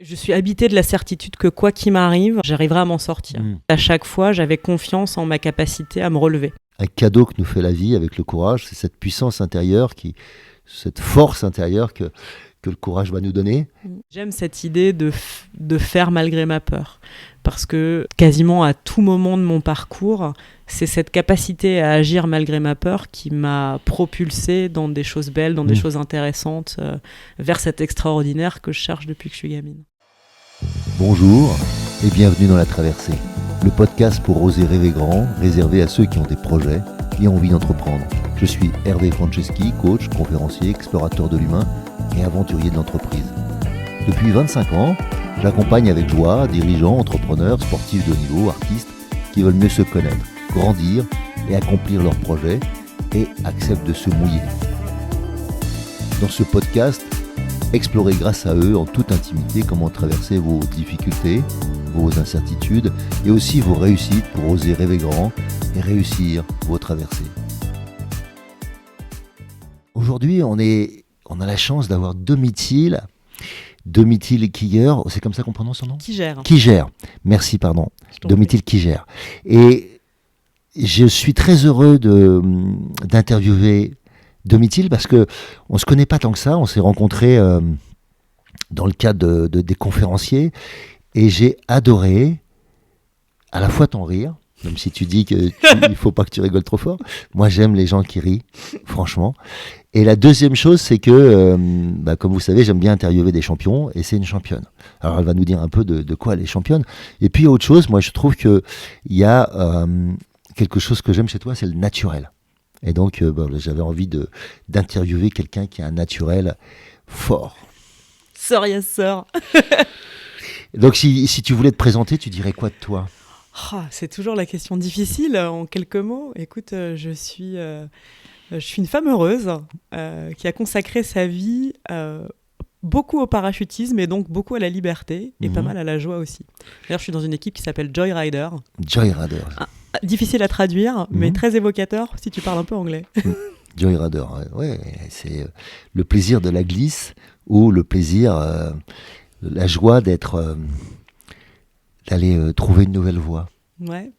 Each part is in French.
Je suis habitée de la certitude que quoi qu'il m'arrive, j'arriverai à m'en sortir. À chaque fois, j'avais confiance en ma capacité à me relever. Un cadeau que nous fait la vie avec le courage, c'est cette puissance intérieure, cette force intérieure que le courage va nous donner. J'aime cette idée de faire malgré ma peur. Parce que quasiment à tout moment de mon parcours, c'est cette capacité à agir malgré ma peur qui m'a propulsée dans des choses belles, dans des choses intéressantes, vers cet extraordinaire que je cherche depuis que je suis gamine. Bonjour et bienvenue dans La Traversée, le podcast pour oser rêver grand, réservé à ceux qui ont des projets et ont envie d'entreprendre. Je suis Hervé Franceschi, coach, conférencier, explorateur de l'humain et aventurier de l'entreprise. Depuis 25 ans, j'accompagne avec joie dirigeants, entrepreneurs, sportifs de haut niveau, artistes qui veulent mieux se connaître, grandir et accomplir leurs projets et acceptent de se mouiller. Dans ce podcast, explorez grâce à eux en toute intimité comment traverser vos difficultés, vos incertitudes et aussi vos réussites pour oser rêver grand et réussir vos traversées. Aujourd'hui, on a la chance d'avoir Domitil Kiger, c'est comme ça qu'on prononce son nom ? Kiger. Merci, pardon. Domitil Kiger. Et je suis très heureux d'interviewer Domitil parce que on se connaît pas tant que ça. On s'est rencontrés dans le cadre des conférenciers et j'ai adoré à la fois ton rire, même si tu dis qu'il ne faut pas que tu rigoles trop fort. Moi, j'aime les gens qui rient, franchement. Et la deuxième chose, c'est que, comme vous savez, j'aime bien interviewer des champions, et c'est une championne. Alors, elle va nous dire un peu de quoi elle est championne. Et puis, autre chose, moi, je trouve qu'il y a quelque chose que j'aime chez toi, c'est le naturel. Et donc, j'avais envie d'interviewer quelqu'un qui a un naturel fort. Sœur, yes, sœur. Donc, si tu voulais te présenter, tu dirais quoi de toi ? C'est toujours la question difficile, en quelques mots. Écoute, je suis une femme heureuse qui a consacré sa vie beaucoup au parachutisme et donc beaucoup à la liberté et pas mal à la joie aussi. D'ailleurs, je suis dans une équipe qui s'appelle Joy Rider. Joy Rider. Difficile à traduire, mais très évocateur si tu parles un peu anglais. Joy Rider, ouais, c'est le plaisir de la glisse ou le plaisir, la joie d'aller trouver une nouvelle voie. Ouais.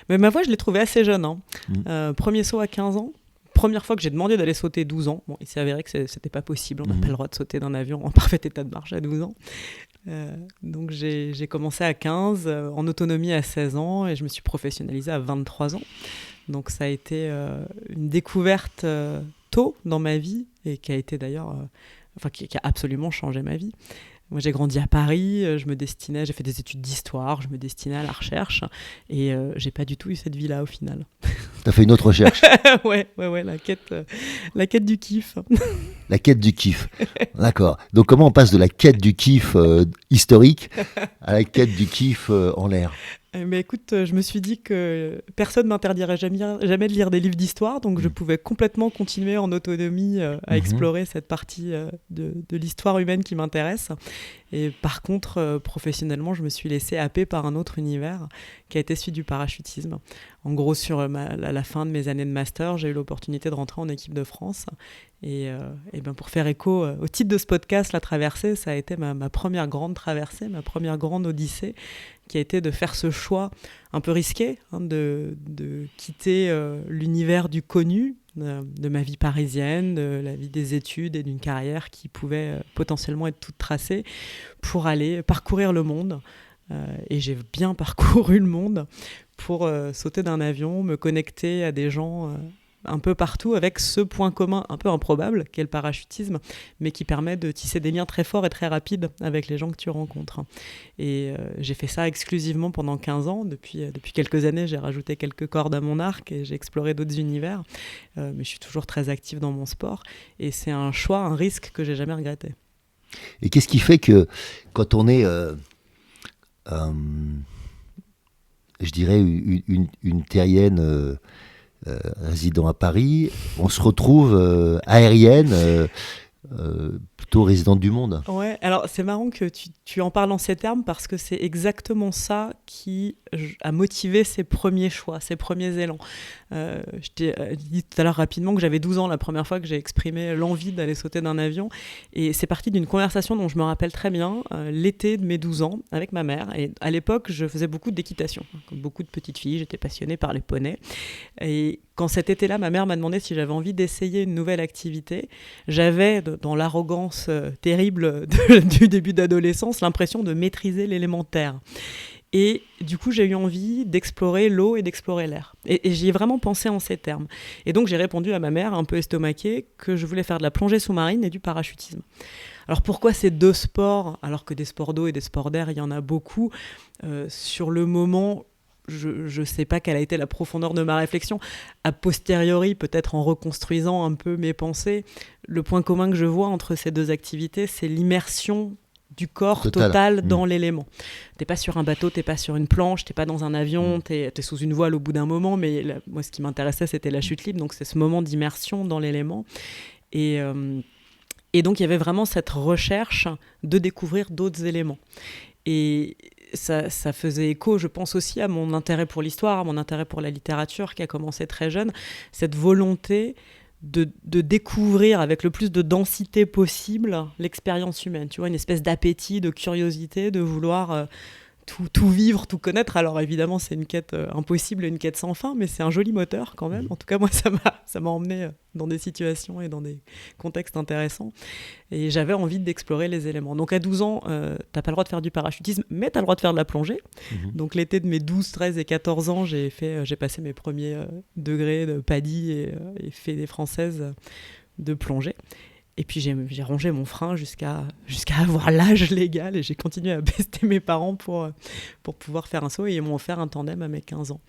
Mais ma voie, je l'ai trouvée assez jeune. Premier saut à 15 ans. Première fois que j'ai demandé d'aller sauter 12 ans. Bon, il s'est avéré que c'était pas possible. On n'a pas le droit de sauter d'un avion en parfait état de marche à 12 ans. Donc j'ai commencé à 15, en autonomie à 16 ans et je me suis professionnalisée à 23 ans. Donc ça a été une découverte tôt dans ma vie et qui a été d'ailleurs... qui a absolument changé ma vie. Moi, j'ai grandi à Paris, j'ai fait des études d'histoire, je me destinais à la recherche et j'ai pas du tout eu cette vie-là au final. T'as fait une autre recherche. Ouais, la quête du kiff. La quête du kiff, d'accord. Donc comment on passe de la quête du kiff historique à la quête du kiff en l'air ? Mais écoute, je me suis dit que personne ne m'interdirait jamais de lire des livres d'histoire, donc je pouvais complètement continuer en autonomie à explorer cette partie de l'histoire humaine qui m'intéresse. Et par contre, professionnellement, je me suis laissée happer par un autre univers qui a été celui du parachutisme. En gros, sur la fin de mes années de master, j'ai eu l'opportunité de rentrer en équipe de France. Et pour faire écho au titre de ce podcast, La Traversée, ça a été ma première grande traversée, ma première grande odyssée, qui a été de faire ce choix un peu risqué, de quitter l'univers du connu, de ma vie parisienne, de la vie des études et d'une carrière qui pouvait potentiellement être toute tracée, pour aller parcourir le monde. Et j'ai bien parcouru le monde pour sauter d'un avion, me connecter à des gens... un peu partout avec ce point commun un peu improbable qu'est le parachutisme, mais qui permet de tisser des liens très forts et très rapides avec les gens que tu rencontres. Et j'ai fait ça exclusivement pendant 15 ans. Depuis quelques années, j'ai rajouté quelques cordes à mon arc et j'ai exploré d'autres univers. Mais je suis toujours très active dans mon sport. Et c'est un choix, un risque que j'ai jamais regretté. Et qu'est-ce qui fait que quand on est, je dirais, une terrienne... résidant à Paris, on se retrouve aérienne plutôt résidente du monde. Ouais, alors c'est marrant que tu en parles en ces termes parce que c'est exactement ça qui a motivé ces premiers choix, ces premiers élans. Je t'ai dit tout à l'heure rapidement que j'avais 12 ans la première fois que j'ai exprimé l'envie d'aller sauter d'un avion, et c'est parti d'une conversation dont je me rappelle très bien, l'été de mes 12 ans avec ma mère. Et à l'époque, je faisais beaucoup d'équitation. Comme beaucoup de petites filles, j'étais passionnée par les poneys. Et quand cet été-là, ma mère m'a demandé si j'avais envie d'essayer une nouvelle activité, j'avais, dans l'arrogance terrible du début d'adolescence, l'impression de maîtriser l'élémentaire. Et du coup, j'ai eu envie d'explorer l'eau et d'explorer l'air. Et j'y ai vraiment pensé en ces termes. Et donc, j'ai répondu à ma mère, un peu estomaquée, que je voulais faire de la plongée sous-marine et du parachutisme. Alors, pourquoi ces deux sports, alors que des sports d'eau et des sports d'air, il y en a beaucoup? Sur le moment, je ne sais pas quelle a été la profondeur de ma réflexion. A posteriori, peut-être en reconstruisant un peu mes pensées, le point commun que je vois entre ces deux activités, c'est l'immersion du corps total dans l'élément. T'es pas sur un bateau, t'es pas sur une planche, t'es pas dans un avion, t'es sous une voile au bout d'un moment, mais moi ce qui m'intéressait c'était la chute libre, donc c'est ce moment d'immersion dans l'élément. Et donc il y avait vraiment cette recherche de découvrir d'autres éléments. Et ça faisait écho, je pense aussi, à mon intérêt pour l'histoire, à mon intérêt pour la littérature qui a commencé très jeune, cette volonté de découvrir avec le plus de densité possible l'expérience humaine, tu vois, une espèce d'appétit, de curiosité, de vouloir tout vivre, tout connaître. Alors évidemment, c'est une quête impossible et une quête sans fin, mais c'est un joli moteur quand même. En tout cas, moi, ça m'a emmené dans des situations et dans des contextes intéressants. Et j'avais envie d'explorer les éléments. Donc à 12 ans, t'as pas le droit de faire du parachutisme, mais t'as le droit de faire de la plongée. Donc l'été de mes 12, 13 et 14 ans, j'ai passé mes premiers degrés de PADI et fait des françaises de plongée. Et puis j'ai rongé mon frein jusqu'à avoir l'âge légal, et j'ai continué à pester mes parents pour pouvoir faire un saut, et ils m'ont offert un tandem à mes 15 ans.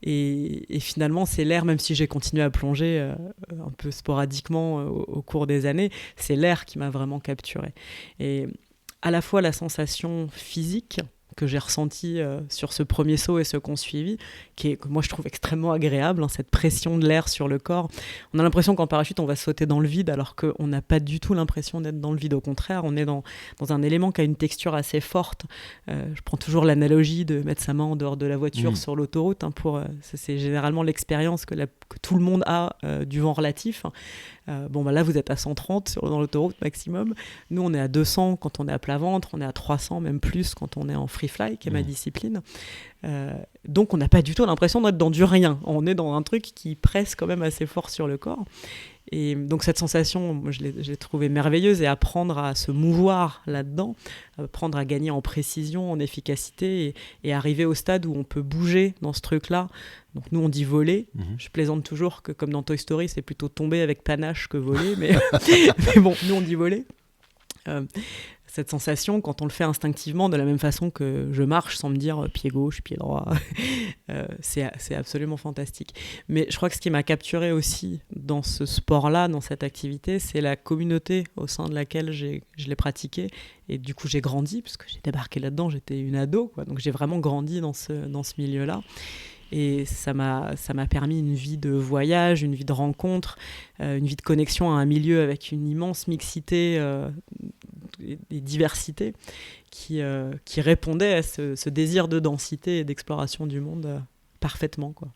Et finalement, c'est l'air, même si j'ai continué à plonger un peu sporadiquement au cours des années, c'est l'air qui m'a vraiment capturée. Et à la fois la sensation physique que j'ai ressentie sur ce premier saut et ceux qu'on suivi, que moi je trouve extrêmement agréable, cette pression de l'air sur le corps. On a l'impression qu'en parachute on va sauter dans le vide, alors qu'on n'a pas du tout l'impression d'être dans le vide. Au contraire, on est dans un élément qui a une texture assez forte. Je prends toujours l'analogie de mettre sa main en dehors de la voiture sur l'autoroute. C'est généralement l'expérience que tout le monde a du vent relatif. Là vous êtes à 130 dans l'autoroute maximum. Nous on est à 200 quand on est à plat ventre, on est à 300 même plus quand on est en free fly, qui est ma discipline. Donc on n'a pas du tout l'impression d'être dans du rien. On est dans un truc qui presse quand même assez fort sur le corps. Et donc cette sensation, moi, je l'ai trouvée merveilleuse, et apprendre à se mouvoir là-dedans, apprendre à gagner en précision, en efficacité, et arriver au stade où on peut bouger dans ce truc-là. Donc nous on dit voler. Je plaisante toujours que comme dans Toy Story, c'est plutôt tomber avec panache que voler, mais bon, nous on dit voler. Cette sensation, quand on le fait instinctivement, de la même façon que je marche sans me dire pied gauche, pied droit, c'est absolument fantastique. Mais je crois que ce qui m'a capturé aussi dans ce sport-là, dans cette activité, c'est la communauté au sein de laquelle je l'ai pratiqué. Et du coup, j'ai grandi, parce que j'ai débarqué là-dedans, j'étais une ado, quoi. Donc j'ai vraiment grandi dans ce milieu-là. Et ça m'a permis une vie de voyage, une vie de rencontre, une vie de connexion à un milieu avec une immense mixité et diversité qui répondait à ce désir de densité et d'exploration du monde parfaitement, quoi.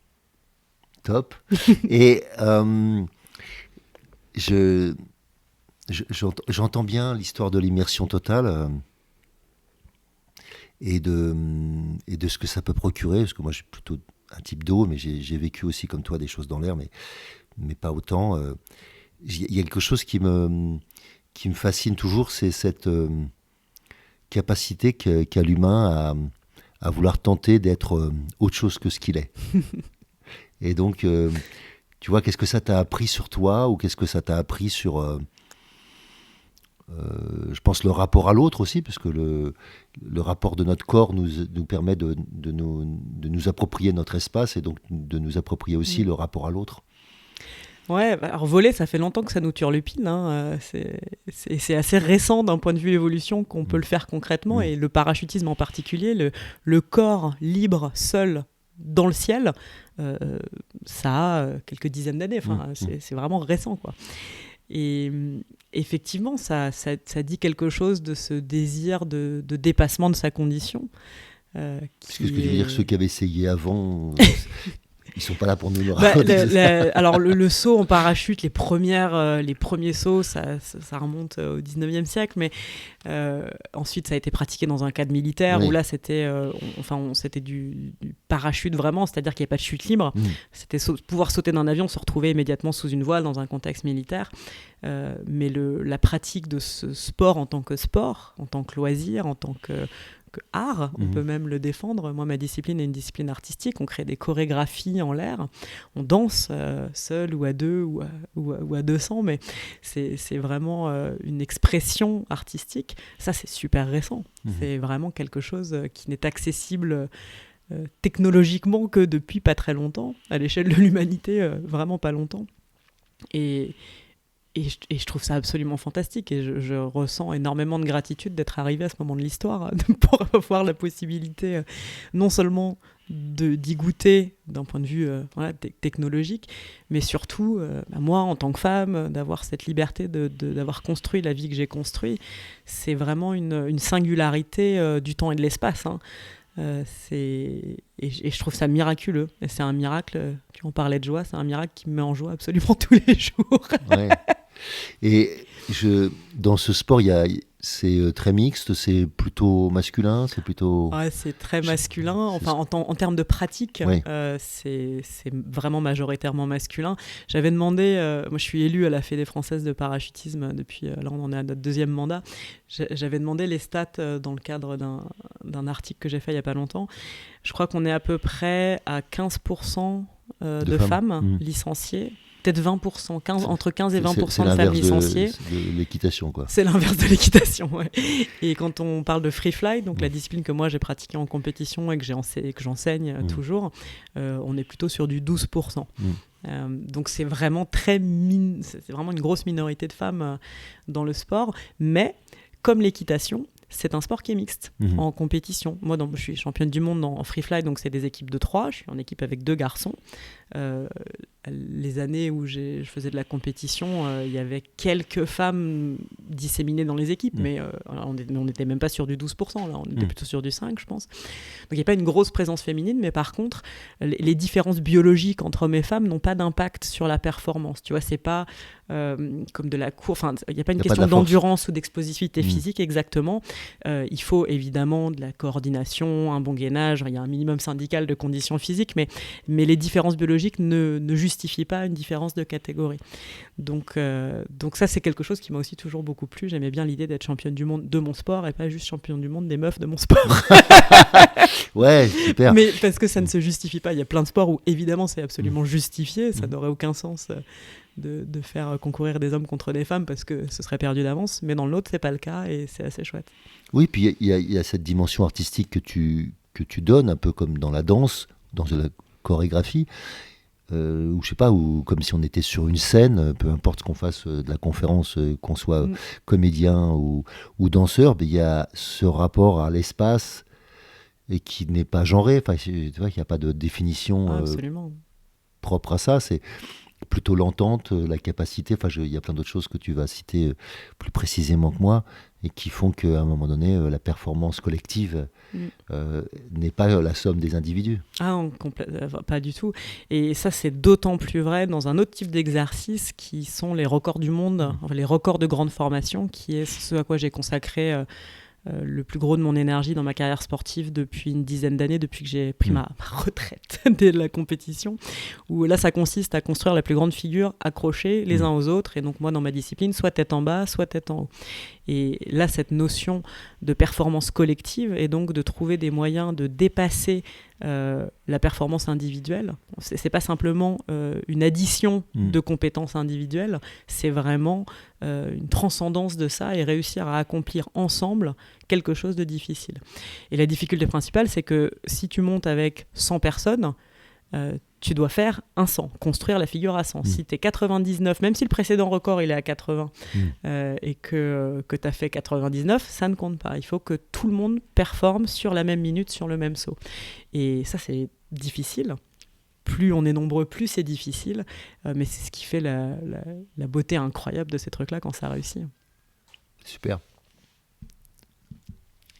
Top. Et j'entends bien l'histoire de l'immersion totale et de ce que ça peut procurer, parce que moi je suis plutôt un type d'eau, mais j'ai vécu aussi comme toi des choses dans l'air, mais pas autant. Il y a quelque chose qui me fascine toujours, c'est cette capacité qu'a l'humain à vouloir tenter d'être autre chose que ce qu'il est. Et donc, tu vois, qu'est-ce que ça t'a appris sur toi, ou qu'est-ce que ça t'a appris sur... je pense le rapport à l'autre aussi, parce que le rapport de notre corps nous permet de nous approprier notre espace, et donc de nous approprier aussi le rapport à l'autre. Ouais, alors voler, ça fait longtemps que ça nous turlupine, hein. C'est assez récent d'un point de vue évolution qu'on peut le faire concrètement, et le parachutisme en particulier, le corps libre, seul, dans le ciel, ça a quelques dizaines d'années, c'est vraiment récent, quoi. Et effectivement, ça dit quelque chose de ce désir de dépassement de sa condition. Parce que ce que je veux dire, ceux qui avaient essayé avant... Ils sont pas là pour nous le raconter. Alors le saut en parachute, les premiers sauts, ça remonte au 19e siècle, mais ensuite ça a été pratiqué dans un cadre militaire où là c'était du parachute vraiment, c'est-à-dire qu'il n'y avait pas de chute libre. C'était pouvoir sauter d'un avion, se retrouver immédiatement sous une voile dans un contexte militaire. Mais la pratique de ce sport, en tant que loisir, en tant que art, on peut même le défendre. Moi, ma discipline est une discipline artistique. On crée des chorégraphies en l'air. On danse seul ou à deux ou à 200, mais c'est vraiment une expression artistique. Ça, c'est super récent. C'est vraiment quelque chose qui n'est accessible technologiquement que depuis pas très longtemps, à l'échelle de l'humanité, vraiment pas longtemps. Et je trouve ça absolument fantastique et je ressens énormément de gratitude d'être arrivée à ce moment de l'histoire pour avoir la possibilité non seulement d'y goûter d'un point de vue technologique, mais surtout, moi en tant que femme, d'avoir cette liberté d'avoir construit la vie que j'ai construite. C'est vraiment une singularité du temps et de l'espace. Et je trouve ça miraculeux. Et c'est un miracle, tu en parlais de joie, c'est un miracle qui me met en joie absolument tous les jours. Ouais. Et dans ce sport, c'est très mixte, c'est plutôt masculin, c'est plutôt... Ouais, c'est très masculin, enfin en termes de pratique, c'est vraiment majoritairement masculin. J'avais demandé, moi je suis élue à la Fédé française de parachutisme depuis, là on en est à notre 2e mandat, j'avais demandé les stats dans le cadre d'un article que j'ai fait il n'y a pas longtemps. Je crois qu'on est à peu près à 15% de femmes licenciées. Peut-être 20%, entre 15 et 20% de femmes licenciées. C'est de l'équitation, quoi. C'est l'inverse de l'équitation, ouais. Et quand on parle de free fly, donc la discipline que moi j'ai pratiquée en compétition et que j'enseigne toujours, on est plutôt sur du 12%. Donc c'est vraiment c'est vraiment une grosse minorité de femmes dans le sport, mais comme l'équitation, c'est un sport qui est mixte en compétition. Moi, je suis championne du monde en free fly, donc c'est des équipes de 3. Je suis en équipe avec 2 garçons. Les années où je faisais de la compétition, il y avait quelques femmes disséminées dans les équipes, mais on n'était même pas sur du 12%, là, on était plutôt sur du 5%, je pense. Donc il n'y a pas une grosse présence féminine, mais par contre, les différences biologiques entre hommes et femmes n'ont pas d'impact sur la performance. Tu vois, c'est pas comme de la course, enfin, il n'y a pas une question d'endurance ou d'explosivité physique exactement. Il faut évidemment de la coordination, un bon gainage, il y a un minimum syndical de conditions physiques, mais les différences biologiques ne justifient pas une différence de catégorie. Donc ça, c'est quelque chose qui m'a aussi toujours beaucoup plu. J'aimais bien l'idée d'être championne du monde de mon sport et pas juste championne du monde des meufs de mon sport. Ouais, super. Mais parce que ça ne se justifie pas. Il y a plein de sports où évidemment c'est absolument justifié. Ça n'aurait aucun sens de faire concourir des hommes contre des femmes parce que ce serait perdu d'avance. Mais dans l'autre, c'est pas le cas et c'est assez chouette. Oui, puis il y a cette dimension artistique que tu donnes, un peu comme dans la danse, dans la chorégraphie. Ou je sais pas, ou comme si on était sur une scène, peu importe ce qu'on fasse de la conférence, qu'on soit comédien ou danseur, il y a ce rapport à l'espace et qui n'est pas genré. Enfin, tu vois qu'il n'y a pas de définition propre à ça. C'est plutôt l'entente, la capacité. Enfin, il y a plein d'autres choses que tu vas citer plus précisément que moi et qui font qu'à un moment donné, la performance collective n'est pas la somme des individus. Ah non, pas du tout. Et ça, c'est d'autant plus vrai dans un autre type d'exercice qui sont les records du monde, les records de grande formation, qui est ce à quoi j'ai consacré le plus gros de mon énergie dans ma carrière sportive depuis une dizaine d'années, depuis que j'ai pris ma retraite de la compétition, où là ça consiste à construire la plus grande figure accrochée les uns aux autres, et donc moi dans ma discipline, soit tête en bas, soit tête en haut. Et là, cette notion de performance collective est donc de trouver des moyens de dépasser la performance individuelle. C'est pas simplement une addition de compétences individuelles, c'est vraiment une transcendance de ça et réussir à accomplir ensemble quelque chose de difficile. Et la difficulté principale, c'est que si tu montes avec 100 personnes, tu dois faire un 100, construire la figure à 100. Si tu es 99, même si le précédent record il est à 80 et que tu as fait 99, ça ne compte pas. Il faut que tout le monde performe sur la même minute, sur le même saut. Et ça, c'est difficile. plus on est nombreux, plus c'est difficile. Mais c'est ce qui fait la beauté incroyable de ces trucs-là quand ça réussit. Super.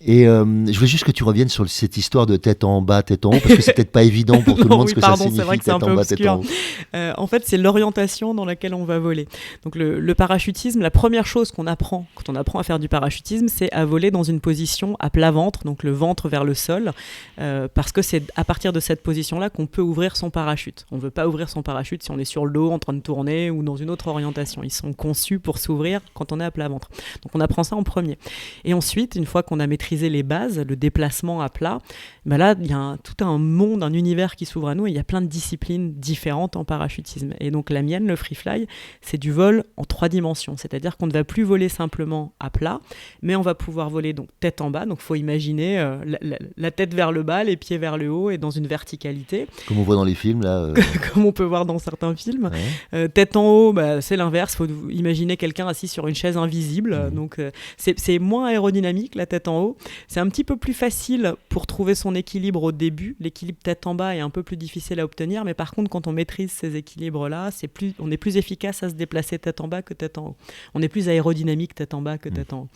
Et je veux juste que tu reviennes sur cette histoire de tête en bas, tête en haut, parce que c'est peut-être pas évident pour tout le monde ce que ça signifie, c'est vrai que c'est un peu bas, tête en haut. En fait, c'est l'orientation dans laquelle on va voler. Donc le parachutisme, la première chose qu'on apprend quand on apprend à faire du parachutisme, c'est à voler dans une position à plat ventre, donc le ventre vers le sol, parce que c'est à partir de cette position-là qu'on peut ouvrir son parachute. On ne veut pas ouvrir son parachute si on est sur le dos, en train de tourner ou dans une autre orientation. Ils sont conçus pour s'ouvrir quand on est à plat ventre. Donc on apprend ça en premier. Et ensuite, une fois qu'on a maîtrisé les bases, le déplacement à plat, ben là, il y a tout un monde, un univers qui s'ouvre à nous et il y a plein de disciplines différentes en parachutisme. Et donc la mienne, le free fly, c'est du vol en 3 dimensions. C'est-à-dire qu'on ne va plus voler simplement à plat, mais on va pouvoir voler donc tête en bas. Donc il faut imaginer la tête vers le bas, les pieds vers le haut et dans une verticalité. Comme on voit dans les films, là. Comme on peut voir dans certains films. Ouais. Tête en haut, bah, c'est l'inverse. Il faut imaginer quelqu'un assis sur une chaise invisible. Donc c'est moins aérodynamique, la tête en haut. C'est un petit peu plus facile pour trouver son équilibre au début. L'équilibre tête en bas est un peu plus difficile à obtenir, mais par contre, quand on maîtrise ces équilibres-là, on est plus efficace à se déplacer tête en bas que tête en haut. On est plus aérodynamique tête en bas que tête en haut.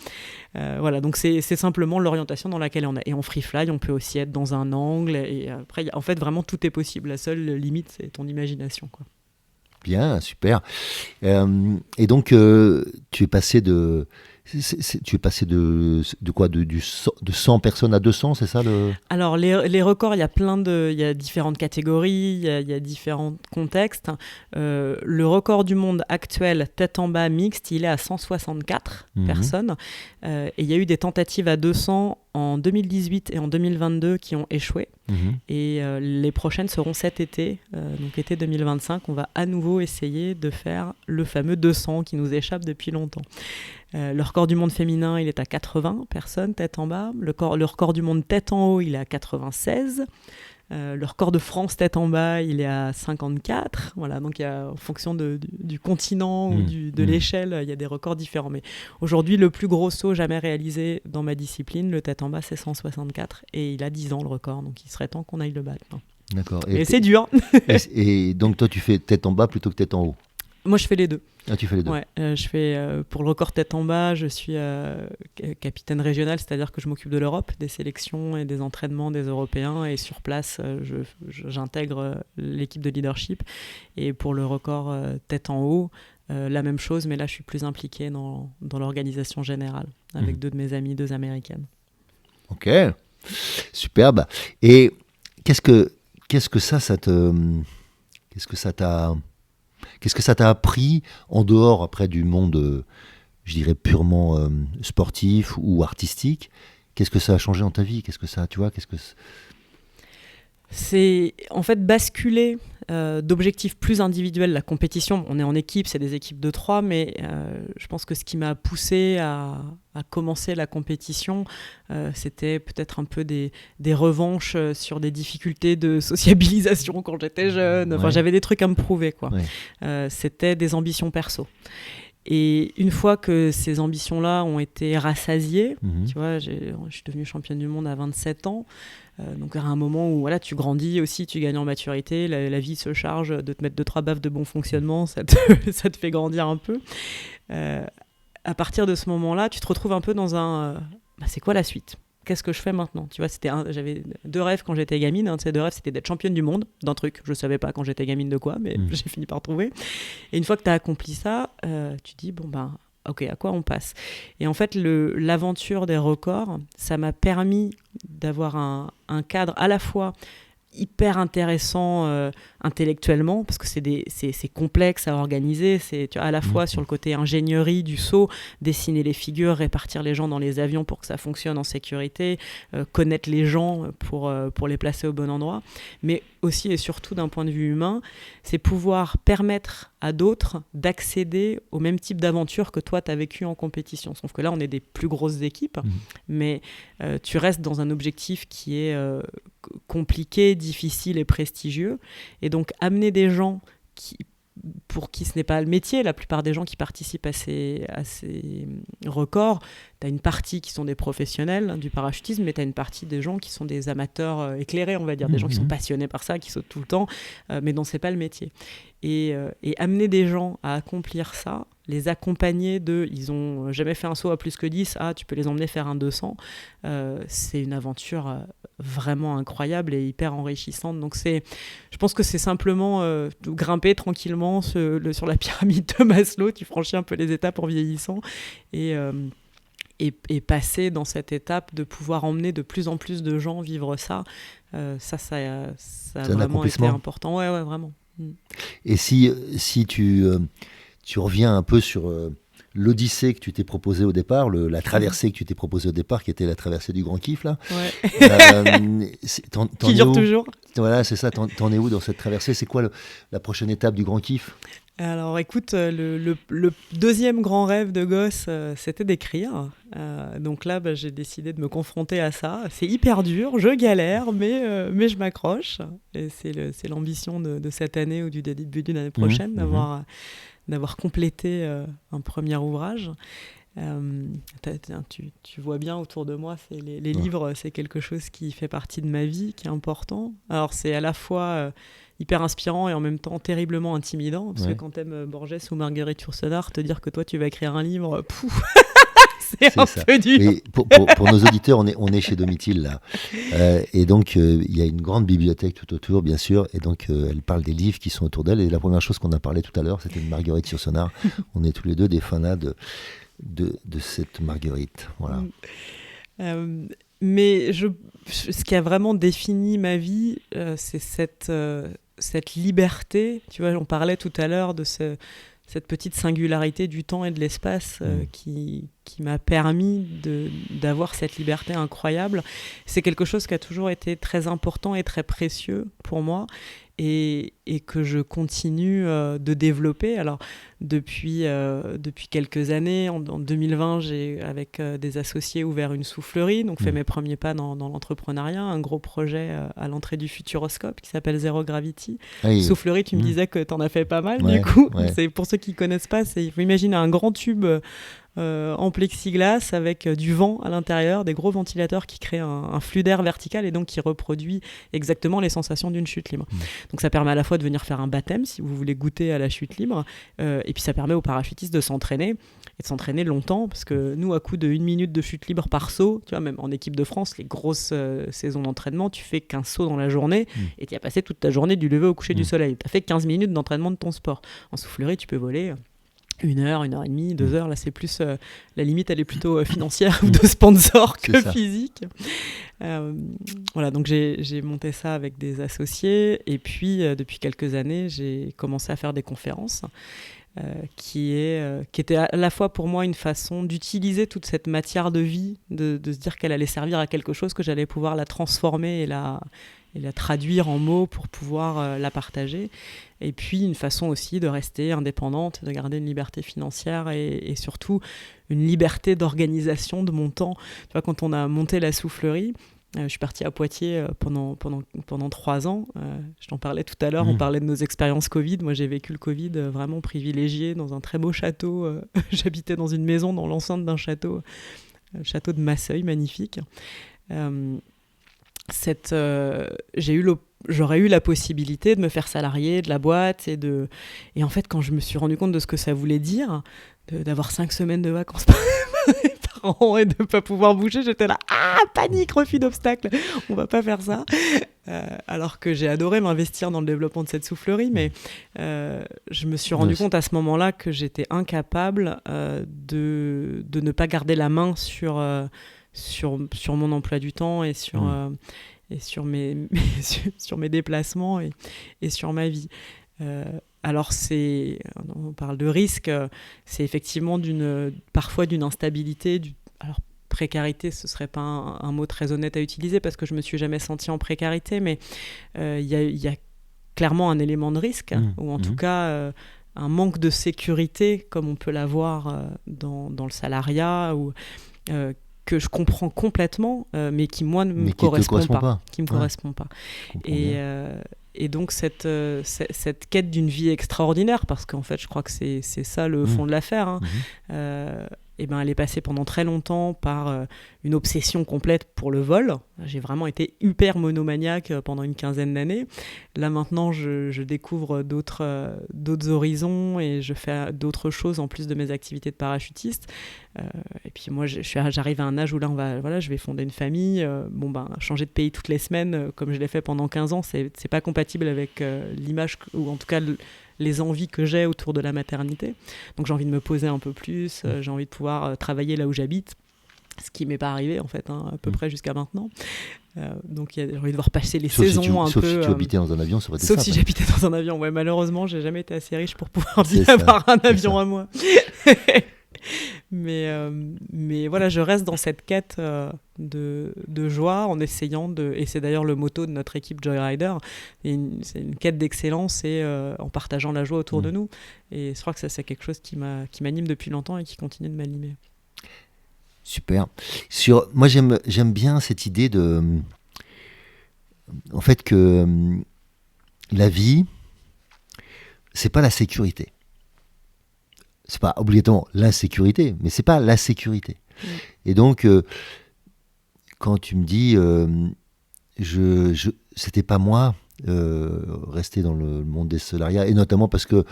Voilà, donc c'est simplement l'orientation dans laquelle on est. Et en free fly, on peut aussi être dans un angle. Et après, en fait, vraiment, tout est possible. La seule limite, c'est ton imagination, quoi. Bien, super. Et donc, tu es passé de quoi, de 100 personnes à 200, c'est ça Alors les records, il y a différentes catégories, il y a différents contextes. Le record du monde actuel tête en bas mixte, il est à 164 personnes. Et il y a eu des tentatives à 200 en 2018 et en 2022 qui ont échoué. Et les prochaines seront cet été, donc été 2025. On va à nouveau essayer de faire le fameux 200 qui nous échappe depuis longtemps. Le record du monde féminin, il est à 80 personnes, tête en bas. Le record du monde tête en haut, il est à 96. Le record de France tête en bas, il est à 54. Voilà, donc en fonction du continent ou de l'échelle, il y a des records différents. Mais aujourd'hui, le plus gros saut jamais réalisé dans ma discipline, le tête en bas, c'est 164. Et il a 10 ans le record, donc il serait temps qu'on aille le battre. D'accord. Et c'est dur. Et donc toi, tu fais tête en bas plutôt que tête en haut? Moi, je fais les deux. Ah, tu fais les deux. Ouais, je fais pour le record tête en bas, je suis capitaine régional, c'est-à-dire que je m'occupe de l'Europe, des sélections et des entraînements des Européens, et sur place, j'intègre l'équipe de leadership. Et pour le record tête en haut, la même chose, mais là, je suis plus impliqué dans l'organisation générale avec 2 de mes amies, 2 américaines. Ok, superbe. Et qu'est-ce que ça t'a appris en dehors après du monde, je dirais purement sportif ou artistique? Qu'est-ce que ça a changé dans ta vie? C'est en fait basculer d'objectifs plus individuels. La compétition, on est en équipe, c'est des équipes de 3, mais je pense que ce qui m'a poussé à commencer la compétition, c'était peut-être un peu des revanches sur des difficultés de sociabilisation quand j'étais jeune. Enfin, j'avais des trucs à me prouver, quoi. C'était des ambitions perso. Et une fois que ces ambitions-là ont été rassasiées, tu vois, je suis devenue championne du monde à 27 ans. Donc à un moment où voilà, tu grandis aussi, tu gagnes en maturité, la vie se charge de te mettre 2-3 baffes de bon fonctionnement, ça te fait grandir un peu. À partir de ce moment-là, tu te retrouves un peu dans c'est quoi la suite ? Qu'est-ce que je fais maintenant ? Tu vois, j'avais 2 rêves quand j'étais gamine. Un de ces 2 rêves, c'était d'être championne du monde d'un truc. Je ne savais pas quand j'étais gamine de quoi, mais j'ai fini par trouver. Et une fois que tu as accompli ça, tu dis, ok, à quoi on passe ? Et en fait, l'aventure des records, ça m'a permis d'avoir un cadre à la fois hyper intéressant intellectuellement, parce que c'est complexe à organiser, c'est à la fois sur le côté ingénierie du saut, dessiner les figures, répartir les gens dans les avions pour que ça fonctionne en sécurité, connaître les gens pour les placer au bon endroit, mais aussi et surtout d'un point de vue humain, c'est pouvoir permettre à d'autres d'accéder au même type d'aventure que toi tu as vécu en compétition. Sauf que là on est des plus grosses équipes, mais tu restes dans un objectif qui est compliqué, difficile et prestigieux, et donc amener des gens qui pour qui ce n'est pas le métier. La plupart des gens qui participent à ces records, tu as une partie qui sont des professionnels du parachutisme, mais tu as une partie des gens qui sont des amateurs éclairés, on va dire, des gens qui sont passionnés par ça, qui sautent tout le temps, mais dont c'est pas le métier. Et amener des gens à accomplir ça, les accompagner ils ont jamais fait un saut à plus que 10, tu peux les emmener faire un 200, c'est une aventure vraiment incroyable et hyper enrichissante. Donc je pense que c'est simplement grimper tranquillement sur la pyramide de Maslow, tu franchis un peu les étapes en vieillissant et passer dans cette étape de pouvoir emmener de plus en plus de gens vivre ça, ça a vraiment été important. Ouais, vraiment. Et si tu reviens un peu sur l'odyssée que tu t'es proposée au départ, la traversée que tu t'es proposée au départ, qui était la traversée du Grand Kiff, là. Ouais. Qui dure toujours. Voilà, c'est ça. T'en es où dans cette traversée ? C'est quoi la prochaine étape du Grand Kiff ? Alors écoute, le deuxième grand rêve de gosse, c'était d'écrire. Donc là, j'ai décidé de me confronter à ça. C'est hyper dur, je galère, mais je m'accroche. Et c'est l'ambition de cette année ou du début d'une année prochaine, d'avoir complété un premier ouvrage. Tu vois bien autour de moi, les livres, c'est quelque chose qui fait partie de ma vie, qui est important. Alors c'est à la fois hyper inspirant et en même temps terriblement intimidant, parce que quand t'aimes Borges ou Marguerite Yourcenar, te dire que toi tu vas écrire un livre, c'est un peu dur. Mais pour nos auditeurs, on est chez Domitil là, et donc il y a une grande bibliothèque tout autour, bien sûr, et donc elle parle des livres qui sont autour d'elle. Et la première chose qu'on a parlé tout à l'heure, c'était de Marguerite Yourcenar. On est tous les deux des fanas de cette Marguerite, voilà. Mais ce qui a vraiment défini ma vie, c'est cette liberté. Tu vois, on parlait tout à l'heure de cette petite singularité du temps et de l'espace qui m'a permis d'avoir cette liberté incroyable. C'est quelque chose qui a toujours été très important et très précieux pour moi. Et que je continue de développer. Alors, depuis quelques années, en 2020, j'ai, avec des associés, ouvert une soufflerie, donc fait mes premiers pas dans l'entrepreneuriat, un gros projet à l'entrée du Futuroscope qui s'appelle Zero Gravity. Soufflerie, tu me disais que tu en as fait pas mal, du coup. Ouais. C'est, pour ceux qui ne connaissent pas, il faut imaginer un grand tube en plexiglas avec du vent à l'intérieur, des gros ventilateurs qui créent un flux d'air vertical et donc qui reproduit exactement les sensations d'une chute libre. Donc ça permet à la fois de venir faire un baptême si vous voulez goûter à la chute libre, et puis ça permet aux parachutistes de s'entraîner et de s'entraîner longtemps, parce que nous, à coup de 1 minute de chute libre par saut, tu vois, même en équipe de France, les grosses saisons d'entraînement, tu fais qu'un saut dans la journée et tu as passé toute ta journée du lever au coucher du soleil. Tu as fait 15 minutes d'entraînement de ton sport. En soufflerie, tu peux voler 1 heure, 1 heure et demie, 2 heures. Là, c'est plus la limite, elle est plutôt financière ou de sponsor que physique. Voilà, donc j'ai monté ça avec des associés, et puis depuis quelques années, j'ai commencé à faire des conférences qui était à la fois pour moi une façon d'utiliser toute cette matière de vie, de se dire qu'elle allait servir à quelque chose, que j'allais pouvoir la transformer et la traduire en mots pour pouvoir la partager. Et puis une façon aussi de rester indépendante, de garder une liberté financière et surtout une liberté d'organisation de mon temps. Tu vois, quand on a monté la soufflerie, je suis partie à Poitiers pendant 3 ans. Je t'en parlais tout à l'heure, on parlait de nos expériences Covid. Moi, j'ai vécu le Covid vraiment privilégié dans un très beau château. J'habitais dans une maison dans l'enceinte d'un château, le château de Masseuil, magnifique. J'aurais eu la possibilité de me faire salarier de la boîte et en fait, quand je me suis rendu compte de ce que ça voulait dire, d'avoir 5 semaines de vacances par an et de ne pas pouvoir bouger, j'étais là, panique, refus d'obstacle, on va pas faire ça. Alors que j'ai adoré m'investir dans le développement de cette soufflerie, mais je me suis rendu compte à ce moment-là que j'étais incapable de ne pas garder la main sur mon emploi du temps et sur mes déplacements et sur ma vie. Alors on parle de risque, c'est effectivement parfois d'une instabilité, alors précarité, ce serait pas un mot très honnête à utiliser parce que je me suis jamais sentie en précarité, mais il y a clairement un élément de risque, ou en tout cas un manque de sécurité comme on peut l'avoir dans le salariat ou que je comprends complètement, mais qui moi ne me correspond pas. Qui me correspond pas. Et donc cette quête d'une vie extraordinaire, parce qu'en fait je crois que c'est ça le fond de l'affaire, hein. Et ben, elle est passée pendant très longtemps par une obsession complète pour le vol. J'ai vraiment été hyper monomaniaque pendant une quinzaine d'années. Là maintenant, je découvre d'autres horizons et je fais d'autres choses en plus de mes activités de parachutiste. Et puis moi, j'arrive à un âge où là, je vais fonder une famille. Changer de pays toutes les semaines, comme je l'ai fait pendant 15 ans, c'est pas compatible avec l'image, ou en tout cas les envies que j'ai autour de la maternité. Donc j'ai envie de me poser un peu plus, j'ai envie de pouvoir travailler là où j'habite, ce qui m'est pas arrivé en fait, hein, à peu près jusqu'à maintenant. Donc j'ai envie de voir passer les saisons sauf si tu habitais dans un avion, ça aurait été sauf simple. Si j'habitais dans un avion, ouais, malheureusement j'ai jamais été assez riche pour pouvoir avoir un avion à moi. Mais voilà, je reste dans cette quête de joie en essayant et c'est d'ailleurs le motto de notre équipe Joyrider, c'est une quête d'excellence et en partageant la joie autour de nous. Et je crois que ça, c'est quelque chose qui m'anime depuis longtemps et qui continue de m'animer. Super. Moi, j'aime bien cette idée en fait, que la vie, c'est pas la sécurité. C'est pas obligatoirement l'insécurité, mais c'est pas la sécurité. Et donc, quand tu me dis, c'était pas moi, rester dans le monde des salariats, et notamment parce que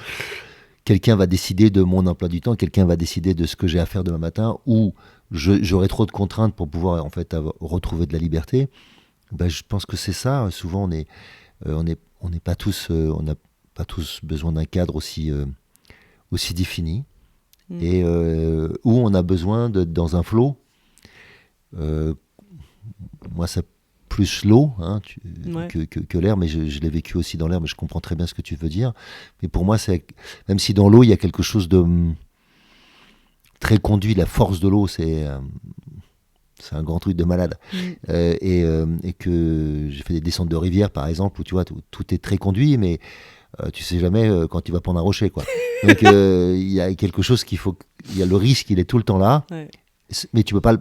quelqu'un va décider de mon emploi du temps, quelqu'un va décider de ce que j'ai à faire demain matin, ou j'aurai trop de contraintes pour pouvoir en fait retrouver de la liberté. Ben, je pense que c'est ça. Souvent, on n'est pas tous, on n'a pas tous besoin d'un cadre aussi défini, et où on a besoin d'être dans un flow. Moi, c'est plus l'eau que l'air, mais je l'ai vécu aussi dans l'air, mais je comprends très bien ce que tu veux dire. Mais pour moi, même si dans l'eau, il y a quelque chose de très conduit, la force de l'eau, c'est un grand truc de malade. Et que j'ai fait des descentes de rivière, par exemple, où tu vois, tout est très conduit, mais tu sais jamais quand tu vas prendre un rocher, quoi. Donc il y a quelque chose il y a le risque, il est tout le temps là, mais tu peux pas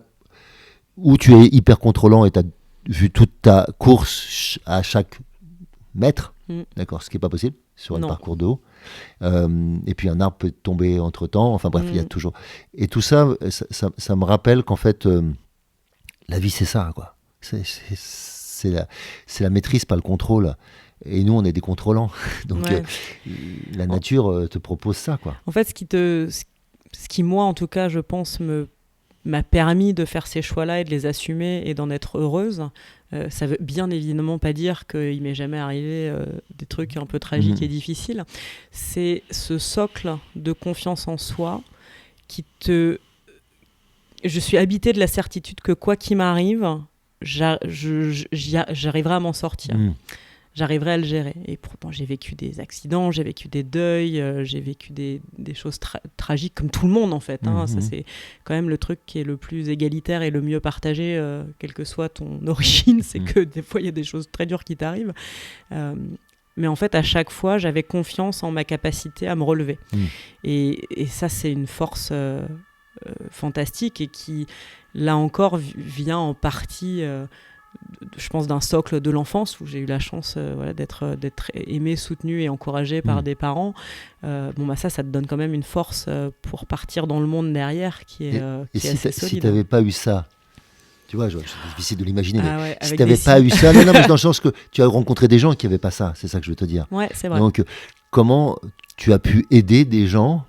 ou tu es hyper contrôlant et tu as vu toute ta course à chaque mètre, d'accord, ce qui est pas possible sur un parcours de haut. Et puis un arbre peut tomber entre temps, enfin bref, il y a toujours, et tout ça me rappelle qu'en fait la vie c'est ça, quoi. C'est la maîtrise, pas le contrôle. Et nous, on est des contrôlants. Donc, la nature te propose ça, quoi. En fait, ce qui, moi, en tout cas, je pense, m'a permis de faire ces choix-là et de les assumer et d'en être heureuse, ça veut bien évidemment pas dire qu'il m'est jamais arrivé des trucs un peu tragiques et difficiles. C'est ce socle de confiance en soi je suis habitée de la certitude que quoi qu'il m'arrive, j'arriverai à m'en sortir. J'arriverai à le gérer. Et pourtant, j'ai vécu des accidents, j'ai vécu des deuils, j'ai vécu des choses tragiques, comme tout le monde, en fait. Hein. Ça, c'est quand même le truc qui est le plus égalitaire et le mieux partagé, quelle que soit ton origine. C'est que des fois, il y a des choses très dures qui t'arrivent. Mais en fait, à chaque fois, j'avais confiance en ma capacité à me relever. Et ça, c'est une force fantastique et qui, là encore, vient en partie... je pense d'un socle de l'enfance où j'ai eu la chance d'être aimée, soutenue et encouragée par des parents. Ça te donne quand même une force pour partir dans le monde derrière qui est assez solide. Si tu n'avais pas eu ça, tu vois, c'est difficile de l'imaginer, mais si tu n'avais pas eu ça, non, mais dans le sens que tu as rencontré des gens qui n'avaient pas ça, c'est ça que je veux te dire. Ouais, c'est vrai. Donc, comment tu as pu aider des gens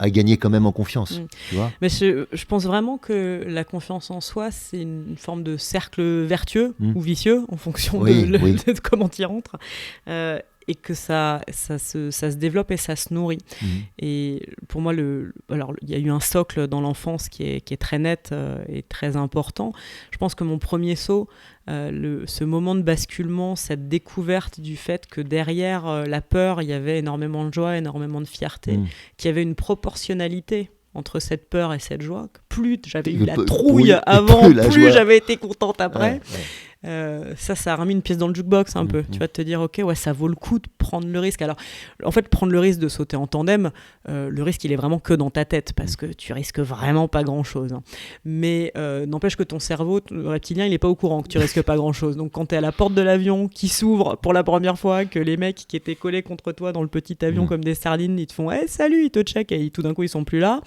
à gagner quand même en confiance, tu vois. Mais je pense vraiment que la confiance en soi, c'est une forme de cercle vertueux ou vicieux, en fonction de comment tu y rentres, et que ça se développe et ça se nourrit. Et pour moi, alors il y a eu un socle dans l'enfance qui est très net et très important. Je pense que mon premier saut, ce moment de basculement, cette découverte du fait que derrière la peur, il y avait énormément de joie, énormément de fierté, qu'il y avait une proportionnalité entre cette peur et cette joie. Plus j'avais eu la trouille avant, plus j'avais été contente après. Ça a remis une pièce dans le jukebox un peu. Tu vas te dire, ok, ouais, ça vaut le coup de prendre le risque. Alors, en fait, prendre le risque de sauter en tandem, le risque, il est vraiment que dans ta tête, parce que tu risques vraiment pas grand-chose. Hein. Mais n'empêche que ton cerveau, le reptilien, il est pas au courant que tu risques pas grand-chose. Donc, quand tu es à la porte de l'avion qui s'ouvre pour la première fois, que les mecs qui étaient collés contre toi dans le petit avion comme des sardines, ils te font hey, salut, ils te checkent et tout d'un coup, ils sont plus là.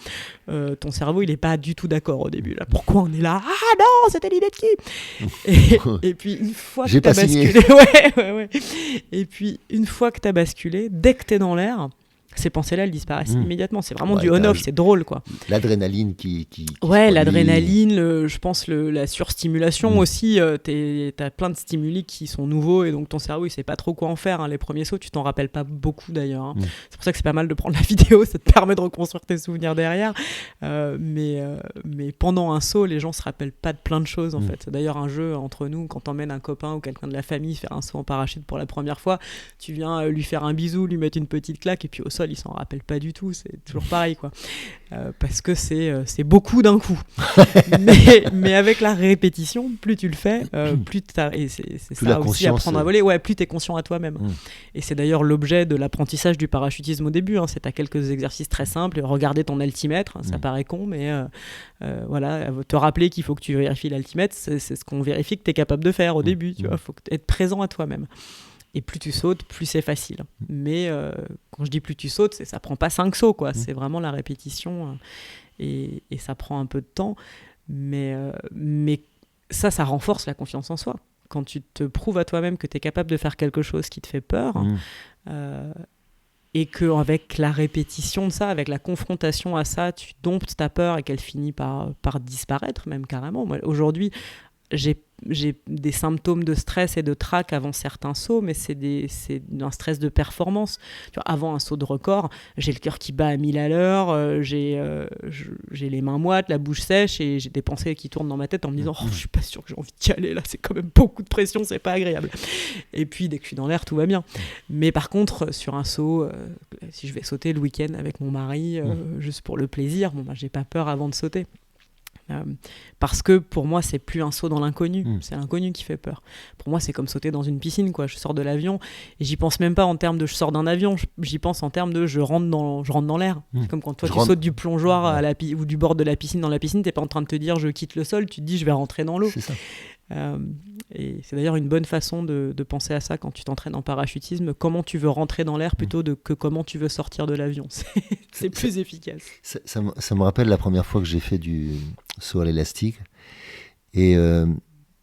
Ton cerveau, il est pas du tout d'accord au début. Là. Pourquoi on est là ? Ah non, c'était l'idée de qui ? Et puis, une fois que tu as basculé... ouais. Et puis, une fois que tu as basculé, dès que tu es dans l'air, ces pensées-là, elles disparaissent immédiatement. C'est vraiment du on-off, c'est drôle, quoi. L'adrénaline qui l'adrénaline, je pense la surstimulation aussi. T'as plein de stimuli qui sont nouveaux et donc ton cerveau, il sait pas trop quoi en faire. Hein. Les premiers sauts, tu t'en rappelles pas beaucoup d'ailleurs. Hein. C'est pour ça que c'est pas mal de prendre la vidéo, ça te permet de reconstruire tes souvenirs derrière. Mais pendant un saut, les gens se rappellent pas de plein de choses, en fait. C'est d'ailleurs un jeu entre nous, quand t'emmènes un copain ou quelqu'un de la famille faire un saut en parachute pour la première fois, tu viens lui faire un bisou, lui mettre une petite claque et puis au sol, il s'en rappelle pas du tout, c'est toujours pareil quoi. Parce que c'est beaucoup d'un coup. mais avec la répétition, plus tu le fais, plus et c'est ça aussi apprendre à voler, plus tu es conscient à toi-même. Et c'est d'ailleurs l'objet de l'apprentissage du parachutisme au début, hein. C'est à quelques exercices très simples, regarder ton altimètre, ça paraît con, mais voilà, te rappeler qu'il faut que tu vérifies l'altimètre, c'est ce qu'on vérifie que tu es capable de faire au début, tu vois, faut être présent à toi-même. Et plus tu sautes, plus c'est facile. Mais quand je dis plus tu sautes, ça prend pas 5 sauts, quoi. C'est vraiment la répétition et ça prend un peu de temps. Mais ça renforce la confiance en soi. Quand tu te prouves à toi-même que tu es capable de faire quelque chose qui te fait peur et qu'avec la répétition de ça, avec la confrontation à ça, tu domptes ta peur et qu'elle finit par disparaître même carrément. Moi, aujourd'hui, j'ai des symptômes de stress et de trac avant certains sauts, mais c'est un stress de performance. Tu vois, avant un saut de record, j'ai le cœur qui bat à 1000 à l'heure, j'ai les mains moites, la bouche sèche, et j'ai des pensées qui tournent dans ma tête en me disant « je suis pas sûr que j'ai envie d'y aller, là, c'est quand même beaucoup de pression, c'est pas agréable. » Et puis, dès que je suis dans l'air, tout va bien. Mais par contre, sur un saut, si je vais sauter le week-end avec mon mari, juste pour le plaisir, j'ai pas peur avant de sauter. Parce que pour moi c'est plus un saut dans l'inconnu, c'est l'inconnu qui fait peur. Pour moi c'est comme sauter dans une piscine, quoi. Je sors de l'avion et j'y pense même pas en termes de je sors d'un avion, j'y pense en termes de je rentre dans l'air. C'est comme quand toi tu sautes du plongeoir ou du bord de la piscine dans la piscine, t'es pas en train de te dire je quitte le sol, tu te dis je vais rentrer dans l'eau. C'est ça. Et c'est d'ailleurs une bonne façon de penser à ça quand tu t'entraînes en parachutisme, comment tu veux rentrer dans l'air plutôt que comment tu veux sortir de l'avion. C'est plus efficace. Ça me rappelle la première fois que j'ai fait du saut à l'élastique et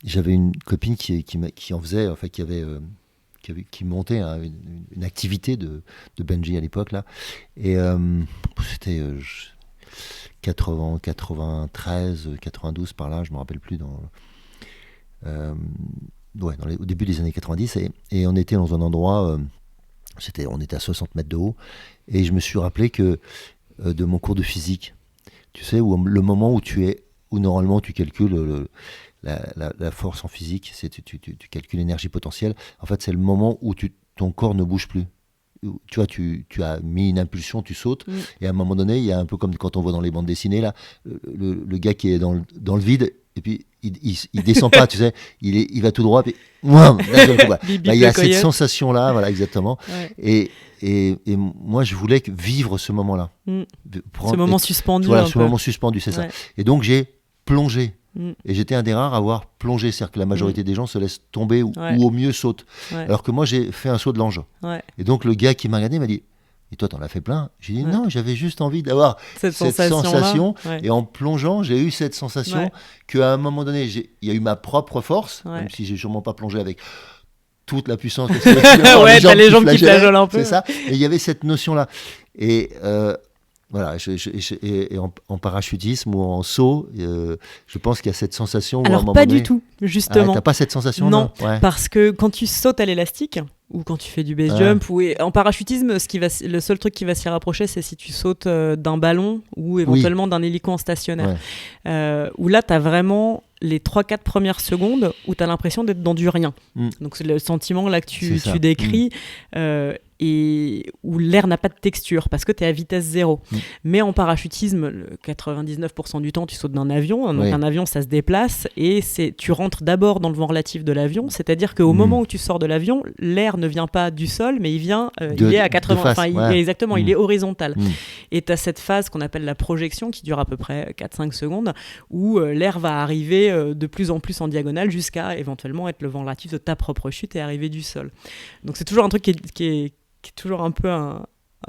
j'avais une copine qui en faisait, enfin qui montait une activité de bungee à l'époque là, et c'était 93, 92 par là, je me rappelle plus au début des années 90 et on était dans un endroit on était à 60 mètres de haut et je me suis rappelé que de mon cours de physique, tu sais, où le moment où normalement tu calcules la force en physique, tu calcules l'énergie potentielle, en fait c'est le moment où ton corps ne bouge plus. Tu vois, tu as mis une impulsion, tu sautes, et à un moment donné, il y a un peu comme quand on voit dans les bandes dessinées, là, le gars qui est dans le vide, et puis il descend pas, tu sais, il va tout droit, puis il y a cette sensation-là, voilà, exactement. Ouais. Et moi, je voulais vivre ce moment-là. Ce moment suspendu. Voilà, ce moment suspendu, c'est ça. Et donc, j'ai plongé. Et j'étais un des rares à avoir plongé, c'est-à-dire que la majorité des gens se laissent tomber ou au mieux sautent. Ouais. Alors que moi, j'ai fait un saut de l'ange. Ouais. Et donc, le gars qui m'a regardé m'a dit « Et toi, t'en as fait plein ?» J'ai dit « Non, j'avais juste envie d'avoir cette sensation. » Et en plongeant, j'ai eu cette sensation qu'à un moment donné, il y a eu ma propre force, même si j'ai sûrement pas plongé avec toute la puissance. T'as les jambes qui flageolent un peu. C'est ça. Et il y avait cette notion-là. Et... voilà, et en parachutisme ou en saut, je pense qu'il y a cette sensation. Alors, pas du tout, justement. T'as pas cette sensation? Non, parce que quand tu sautes à l'élastique, ou quand tu fais du base jump, en parachutisme, le seul truc qui va s'y rapprocher, c'est si tu sautes d'un ballon ou éventuellement d'un hélico en stationnaire. Où là, t'as vraiment les 3-4 premières secondes où t'as l'impression d'être dans du rien. Donc, c'est le sentiment là que tu décris. et où l'air n'a pas de texture parce que tu es à vitesse zéro. Mais en parachutisme, 99% du temps, tu sautes d'un avion. Donc un avion, ça se déplace et tu rentres d'abord dans le vent relatif de l'avion. C'est-à-dire qu'au moment où tu sors de l'avion, l'air ne vient pas du sol, mais il vient, il est à 80, exactement, il est horizontal. Et tu as cette phase qu'on appelle la projection qui dure à peu près 4-5 secondes où l'air va arriver de plus en plus en diagonale jusqu'à éventuellement être le vent relatif de ta propre chute et arriver du sol. Donc c'est toujours un truc qui est toujours un peu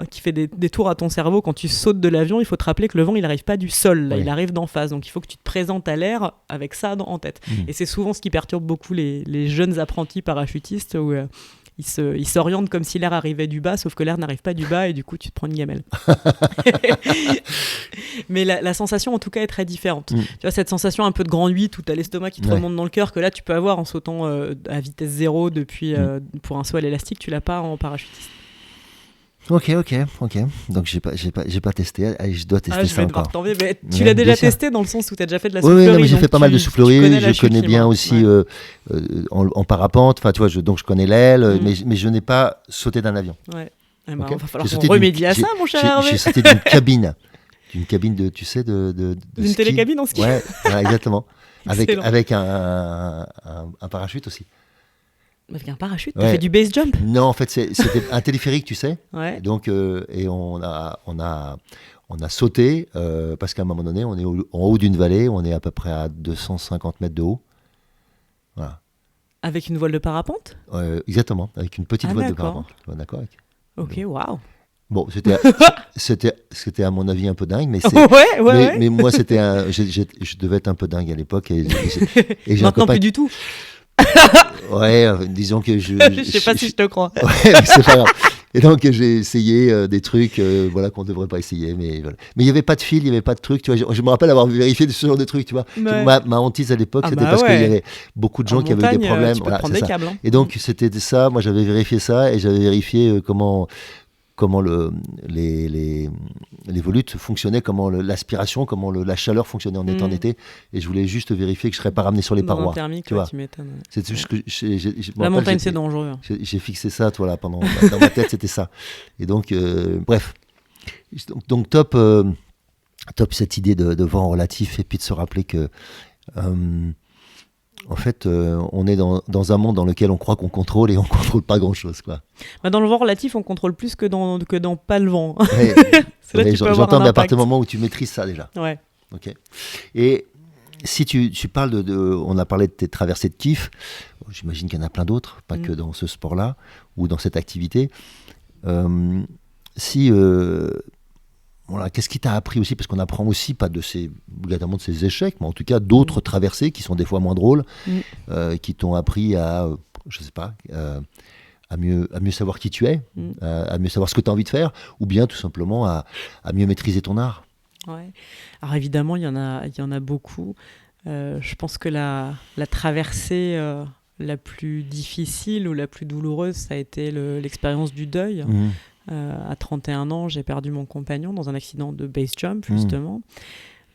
qui fait des tours à ton cerveau. Quand tu sautes de l'avion, il faut te rappeler que le vent, il n'arrive pas du sol, là, il arrive d'en face. Donc il faut que tu te présentes à l'air avec ça en tête. Et c'est souvent ce qui perturbe beaucoup les jeunes apprentis parachutistes où ils s'orientent comme si l'air arrivait du bas, sauf que l'air n'arrive pas du bas et du coup tu te prends une gamelle. Mais la sensation en tout cas est très différente. Tu vois, cette sensation un peu de grand 8 où tu as l'estomac qui te remonte dans le cœur, que là tu peux avoir en sautant à vitesse zéro depuis pour un saut à l'élastique, tu l'as pas en parachutiste. Ok. Donc j'ai pas testé. Allez, je dois tester ça encore. Mais tu l'as déjà testé dans le sens où tu as déjà fait de la soufflerie. Oui, j'ai fait pas mal de soufflerie. Je connais bien aussi en parapente. Enfin, tu vois, donc je connais l'aile, mais je n'ai pas sauté d'un avion. Ouais. Il va falloir qu'on remédie à ça, mon cher Hervé. J'ai sauté d'une cabine. D'une cabine de, tu sais, de d'une télécabine en ski. Ouais, exactement. avec un parachute aussi. Avec un parachute, t'as fait du base jump? Non, en fait, c'était un téléphérique, tu sais. Ouais. Donc, et on a sauté parce qu'à un moment donné, on est en haut d'une vallée, on est à peu près à 250 mètres de haut. Voilà. Avec une voile de parapente? Exactement, avec une petite voile de parapente. D'accord. Ok, waouh. Bon, c'était à mon avis un peu dingue, mais mais moi je devais être un peu dingue à l'époque et j'ai maintenant plus du tout. Ouais, disons que je sais pas si je te crois. Ouais, c'est pas grave. Et donc j'ai essayé des trucs qu'on devrait pas essayer, mais voilà. Mais il y avait pas de fil, il y avait pas de truc, tu vois. Je me rappelle avoir vérifié ce genre de trucs, tu vois. Ouais. Ma hantise à l'époque, c'était parce qu'il y avait beaucoup de gens qui avaient des problèmes. Tu peux prendre des câbles. Et donc c'était ça. Moi j'avais vérifié ça et j'avais vérifié comment les volutes fonctionnaient, comment l'aspiration, comment la chaleur fonctionnait en étant en été, et je voulais juste vérifier que je serais pas ramené sur les parois. Thermique, tu vois. Tu m'étonnes. C'est juste que la montagne c'est dangereux. J'ai fixé ça, toi là, dans ma tête c'était ça. Et donc bref, donc top cette idée de vent relatif et puis de se rappeler que en fait, on est dans un monde dans lequel on croit qu'on contrôle et on contrôle pas grand-chose, quoi. Dans le vent relatif, on contrôle plus que dans pas le vent. Ouais, j'entends, mais à partir du moment où tu maîtrises ça déjà. Ouais. Ok. Et si tu parles on a parlé de tes traversées de kiff, j'imagine qu'il y en a plein d'autres, pas que dans ce sport-là ou dans cette activité. Voilà, qu'est-ce qui t'a appris aussi, parce qu'on apprend aussi pas obligatoirement de ces échecs, mais en tout cas d'autres traversées qui sont des fois moins drôles, qui t'ont appris à, je sais pas, à mieux savoir qui tu es, à mieux savoir ce que tu as envie de faire, ou bien tout simplement à mieux maîtriser ton art. Ouais. Alors évidemment, il y en a beaucoup. Je pense que la traversée la plus difficile ou la plus douloureuse, ça a été l'expérience du deuil. À 31 ans, j'ai perdu mon compagnon dans un accident de base jump, justement.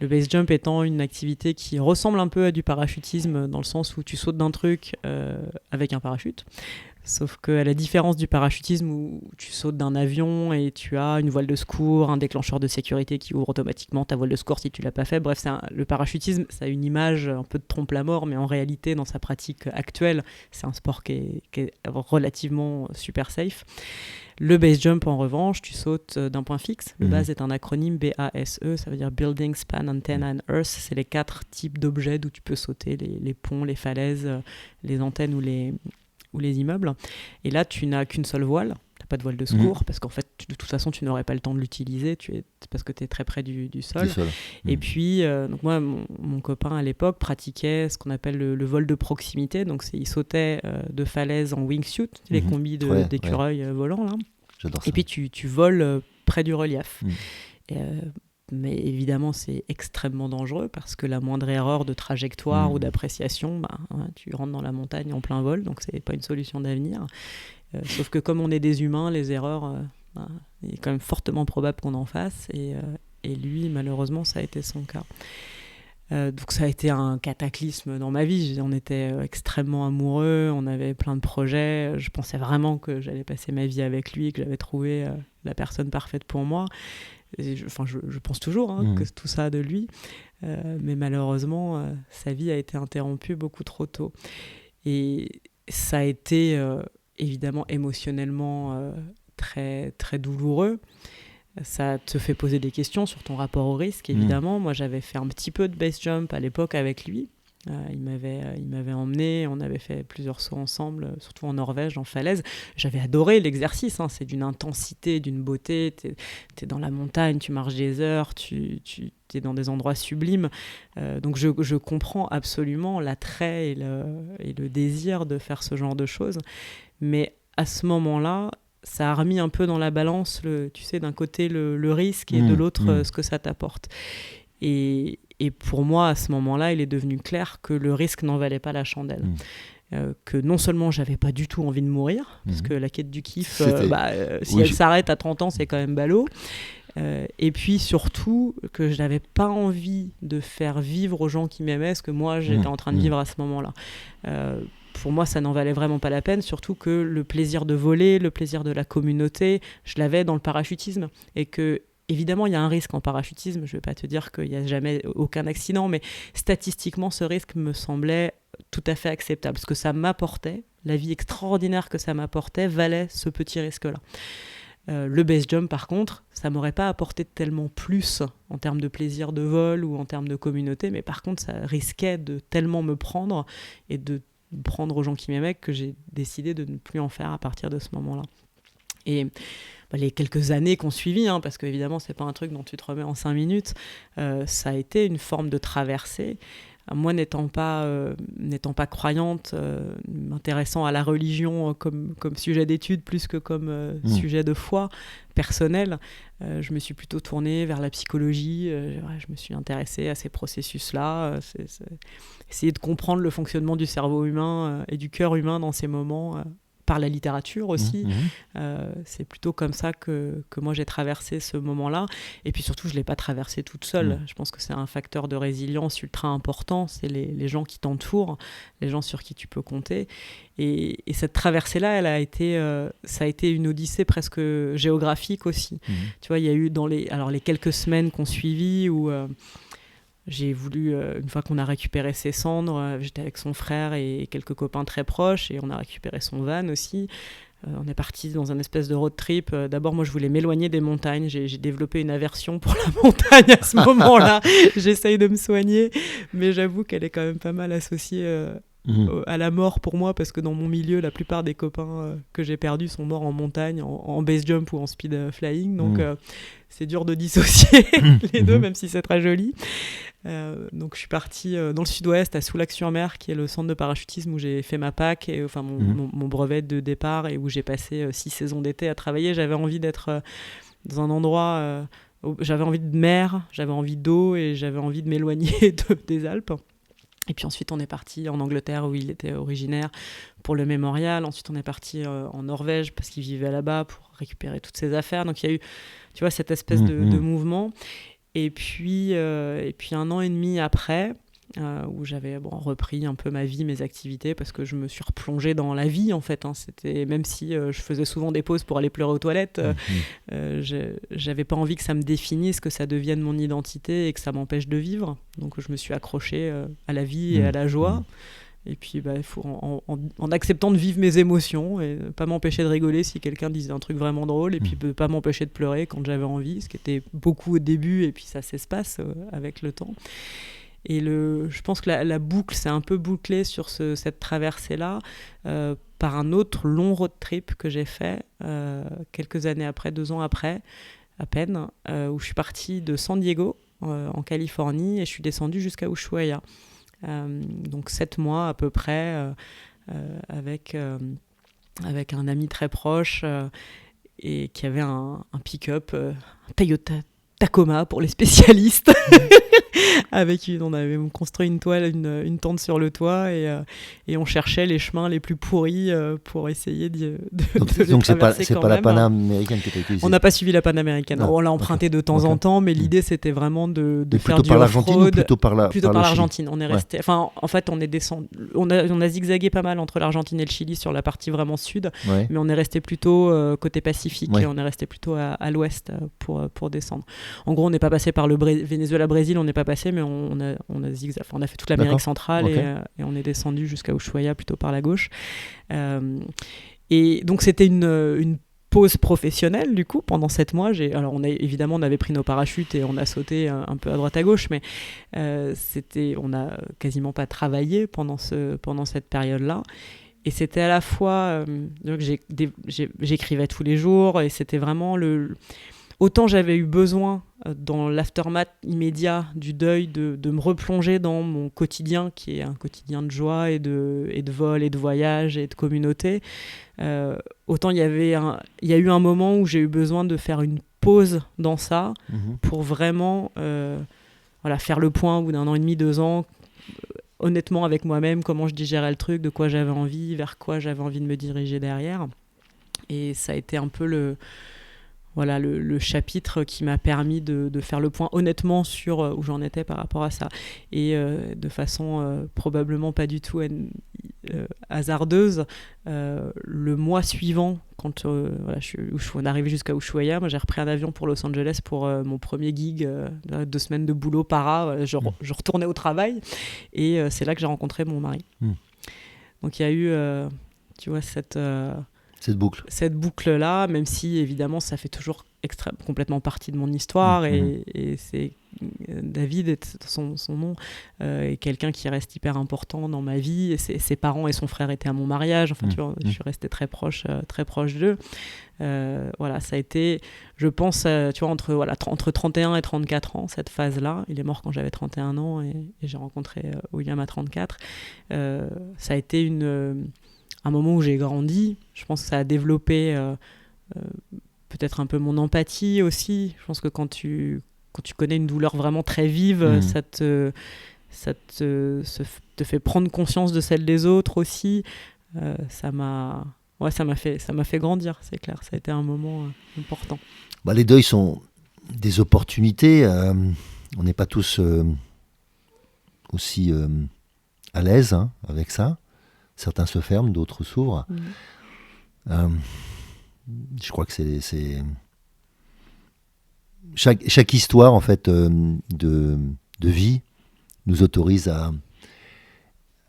Le base jump étant une activité qui ressemble un peu à du parachutisme, dans le sens où tu sautes d'un truc avec un parachute. Sauf qu'à la différence du parachutisme où tu sautes d'un avion et tu as une voile de secours, un déclencheur de sécurité qui ouvre automatiquement ta voile de secours si tu ne l'as pas fait. Bref, le parachutisme, ça a une image un peu de trompe-la-mort, mais en réalité, dans sa pratique actuelle, c'est un sport qui est relativement super safe. Le base jump, en revanche, tu sautes d'un point fixe. Le base est un acronyme BASE, ça veut dire Building, Span, Antenna and Earth. C'est les 4 types d'objets d'où tu peux sauter, les ponts, les falaises, les antennes ou les immeubles. Et là, tu n'as qu'une seule voile. Tu n'as pas de voile de secours parce qu'en fait, de toute façon, tu n'aurais pas le temps de l'utiliser parce que tu es très près du sol. Et puis, donc moi, mon copain à l'époque pratiquait ce qu'on appelle le vol de proximité. Donc, il sautait de falaise en wingsuit, les combis d'écureuils volants. Là. J'adore ça. Et puis, tu voles près du relief. Mais évidemment, c'est extrêmement dangereux parce que la moindre erreur de trajectoire ou d'appréciation, tu rentres dans la montagne en plein vol, donc c'est pas une solution d'avenir. Sauf que comme on est des humains, les erreurs, il est quand même fortement probable qu'on en fasse. Et lui, malheureusement, ça a été son cas. Donc ça a été un cataclysme dans ma vie. On était extrêmement amoureux, on avait plein de projets. Je pensais vraiment que j'allais passer ma vie avec lui, que j'avais trouvé la personne parfaite pour moi. Et je pense toujours que tout ça a de lui. Mais malheureusement, sa vie a été interrompue beaucoup trop tôt. Et ça a été évidemment émotionnellement très, très douloureux. Ça te fait poser des questions sur ton rapport au risque, évidemment. Moi, j'avais fait un petit peu de base jump à l'époque avec lui. Il m'avait emmené, on avait fait plusieurs sauts ensemble, surtout en Norvège, en falaise. J'avais adoré l'exercice, c'est d'une intensité, d'une beauté. T'es dans la montagne, tu marches des heures, tu es dans des endroits sublimes. Donc je comprends absolument l'attrait et le désir de faire ce genre de choses. Mais à ce moment-là, ça a remis un peu dans la balance, tu sais, d'un côté le risque et de l'autre ce que ça t'apporte. Et pour moi, à ce moment-là, il est devenu clair que le risque n'en valait pas la chandelle. Que non seulement j'avais pas du tout envie de mourir, parce que la quête du kiff, si elle s'arrête à 30 ans, c'est quand même ballot. Et puis surtout, que je n'avais pas envie de faire vivre aux gens qui m'aimaient ce que moi, j'étais en train de vivre à ce moment-là. Pour moi, ça n'en valait vraiment pas la peine, surtout que le plaisir de voler, le plaisir de la communauté, je l'avais dans le parachutisme. Et que, évidemment, il y a un risque en parachutisme. Je ne vais pas te dire qu'il n'y a jamais aucun accident, mais statistiquement, ce risque me semblait tout à fait acceptable. Ce que ça m'apportait, la vie extraordinaire que ça m'apportait, valait ce petit risque-là. Le base jump, par contre, ça ne m'aurait pas apporté tellement plus en termes de plaisir de vol ou en termes de communauté, mais par contre, ça risquait de tellement me prendre et de prendre aux gens qui m'aimaient que j'ai décidé de ne plus en faire à partir de ce moment-là. Et les quelques années qu'on suivit, parce qu'évidemment, ce n'est pas un truc dont tu te remets en 5 minutes, ça a été une forme de traversée. Moi, n'étant pas croyante, m'intéressant à la religion comme sujet d'étude plus que comme sujet de foi personnel, je me suis plutôt tournée vers la psychologie. Je me suis intéressée à ces processus-là, essayer de comprendre le fonctionnement du cerveau humain et du cœur humain dans ces moments, par la littérature aussi. C'est plutôt comme ça que moi j'ai traversé ce moment-là. Et puis surtout, je ne l'ai pas traversé toute seule. Je pense que c'est un facteur de résilience ultra important. C'est les gens qui t'entourent, les gens sur qui tu peux compter. Et cette traversée-là, ça a été une odyssée presque géographique aussi. Tu vois, il y a eu les quelques semaines qu'on suivit où... j'ai voulu, une fois qu'on a récupéré ses cendres, j'étais avec son frère et quelques copains très proches, et on a récupéré son van aussi. On est parti dans un espèce de road trip. D'abord, moi, je voulais m'éloigner des montagnes. J'ai développé une aversion pour la montagne à ce moment-là. J'essaye de me soigner, mais j'avoue qu'elle est quand même pas mal associée à la mort pour moi, parce que dans mon milieu, la plupart des copains que j'ai perdus sont morts en montagne, en base jump ou en speed flying. Donc, c'est dur de dissocier les deux, même si c'est très joli. Donc je suis partie dans le sud-ouest, à Soulac-sur-Mer, qui est le centre de parachutisme où j'ai fait ma PAC, mon brevet de départ, et où j'ai passé 6 saisons d'été à travailler. J'avais envie d'être dans un endroit où j'avais envie de mer, j'avais envie d'eau, et j'avais envie de m'éloigner des Alpes. Et puis ensuite, on est parti en Angleterre, où il était originaire, pour le mémorial. Ensuite, on est parti en Norvège, parce qu'il vivait là-bas, pour récupérer toutes ses affaires. Donc il y a eu, tu vois, cette espèce de mouvement. Et puis 1 an et demi après, où j'avais repris un peu ma vie, mes activités, parce que je me suis replongée dans la vie, en fait. C'était, même si je faisais souvent des pauses pour aller pleurer aux toilettes, j'avais pas envie que ça me définisse, que ça devienne mon identité et que ça m'empêche de vivre. Donc je me suis accrochée à la vie et à la joie. Et puis, il faut en acceptant de vivre mes émotions et pas m'empêcher de rigoler si quelqu'un disait un truc vraiment drôle, et puis pas m'empêcher de pleurer quand j'avais envie, ce qui était beaucoup au début, et puis ça s'espace avec le temps. Et je pense que la boucle s'est un peu bouclée sur cette traversée-là par un autre long road trip que j'ai fait quelques années après, 2 ans après, à peine, où je suis partie de San Diego, en Californie, et je suis descendue jusqu'à Ushuaia. Donc 7 mois à peu près, avec un ami très proche, et qui avait un pick-up, un Toyota Tacoma pour les spécialistes. On avait construit une toile, une tente sur le toit et on cherchait les chemins les plus pourris pour essayer de donc c'est pas la panaméricaine qui était utilisée. On n'a pas suivi la panaméricaine. On l'a emprunté de temps en temps, mais l'idée c'était vraiment de faire du off-road. Plutôt par l'Argentine. On est resté. Enfin, en fait, on est descendu. On a zigzagué pas mal entre l'Argentine et le Chili sur la partie vraiment sud, mais on est resté plutôt côté Pacifique et on est resté plutôt à l'ouest pour descendre. En gros, on n'est pas passé par le Venezuela-Brésil, on n'est pas passé, mais on a zigzag. Enfin, on a fait toute l'Amérique centrale et on est descendu jusqu'à Ushuaia plutôt par la gauche. Et donc c'était une pause professionnelle du coup pendant 7 mois. Alors on avait pris nos parachutes et on a sauté un peu à droite à gauche, mais on n'a quasiment pas travaillé pendant cette période-là. Et c'était à la fois donc j'écrivais tous les jours et c'était vraiment autant j'avais eu besoin dans l'aftermath immédiat du deuil de me replonger dans mon quotidien qui est un quotidien de joie et de vol et de voyage et de communauté, autant il y a eu un moment où j'ai eu besoin de faire une pause dans ça pour vraiment faire le point au bout d'1 an et demi, 2 ans, honnêtement avec moi-même, comment je digérais le truc, de quoi j'avais envie, vers quoi j'avais envie de me diriger derrière. Et ça a été un peu le chapitre qui m'a permis de faire le point honnêtement sur où j'en étais par rapport à ça. Et de façon probablement pas du tout hasardeuse, le mois suivant, quand on est arrivé jusqu'à Ushuaia, moi j'ai repris un avion pour Los Angeles pour mon premier gig, 2 semaines de boulot je retournais au travail et c'est là que j'ai rencontré mon mari. Donc il y a eu cette boucle-là, même si évidemment ça fait toujours complètement partie de mon histoire et c'est David, son nom, est quelqu'un qui reste hyper important dans ma vie. Et ses parents et son frère étaient à mon mariage. Enfin, tu vois, je suis restée très proche d'eux. Ça a été, je pense, tu vois, entre 31 et 34 ans, cette phase-là. Il est mort quand j'avais 31 ans et j'ai rencontré William à 34. Ça a été un moment où j'ai grandi. Je pense que ça a développé peut-être un peu mon empathie aussi. Je pense que quand tu connais une douleur vraiment très vive, ça te fait prendre conscience de celle des autres aussi. Ça m'a fait grandir, c'est clair. Ça a été un moment important. Les deuils sont des opportunités. On n'est pas tous aussi à l'aise avec ça. Certains se ferment, d'autres s'ouvrent. Je crois que c'est chaque histoire en fait de vie nous autorise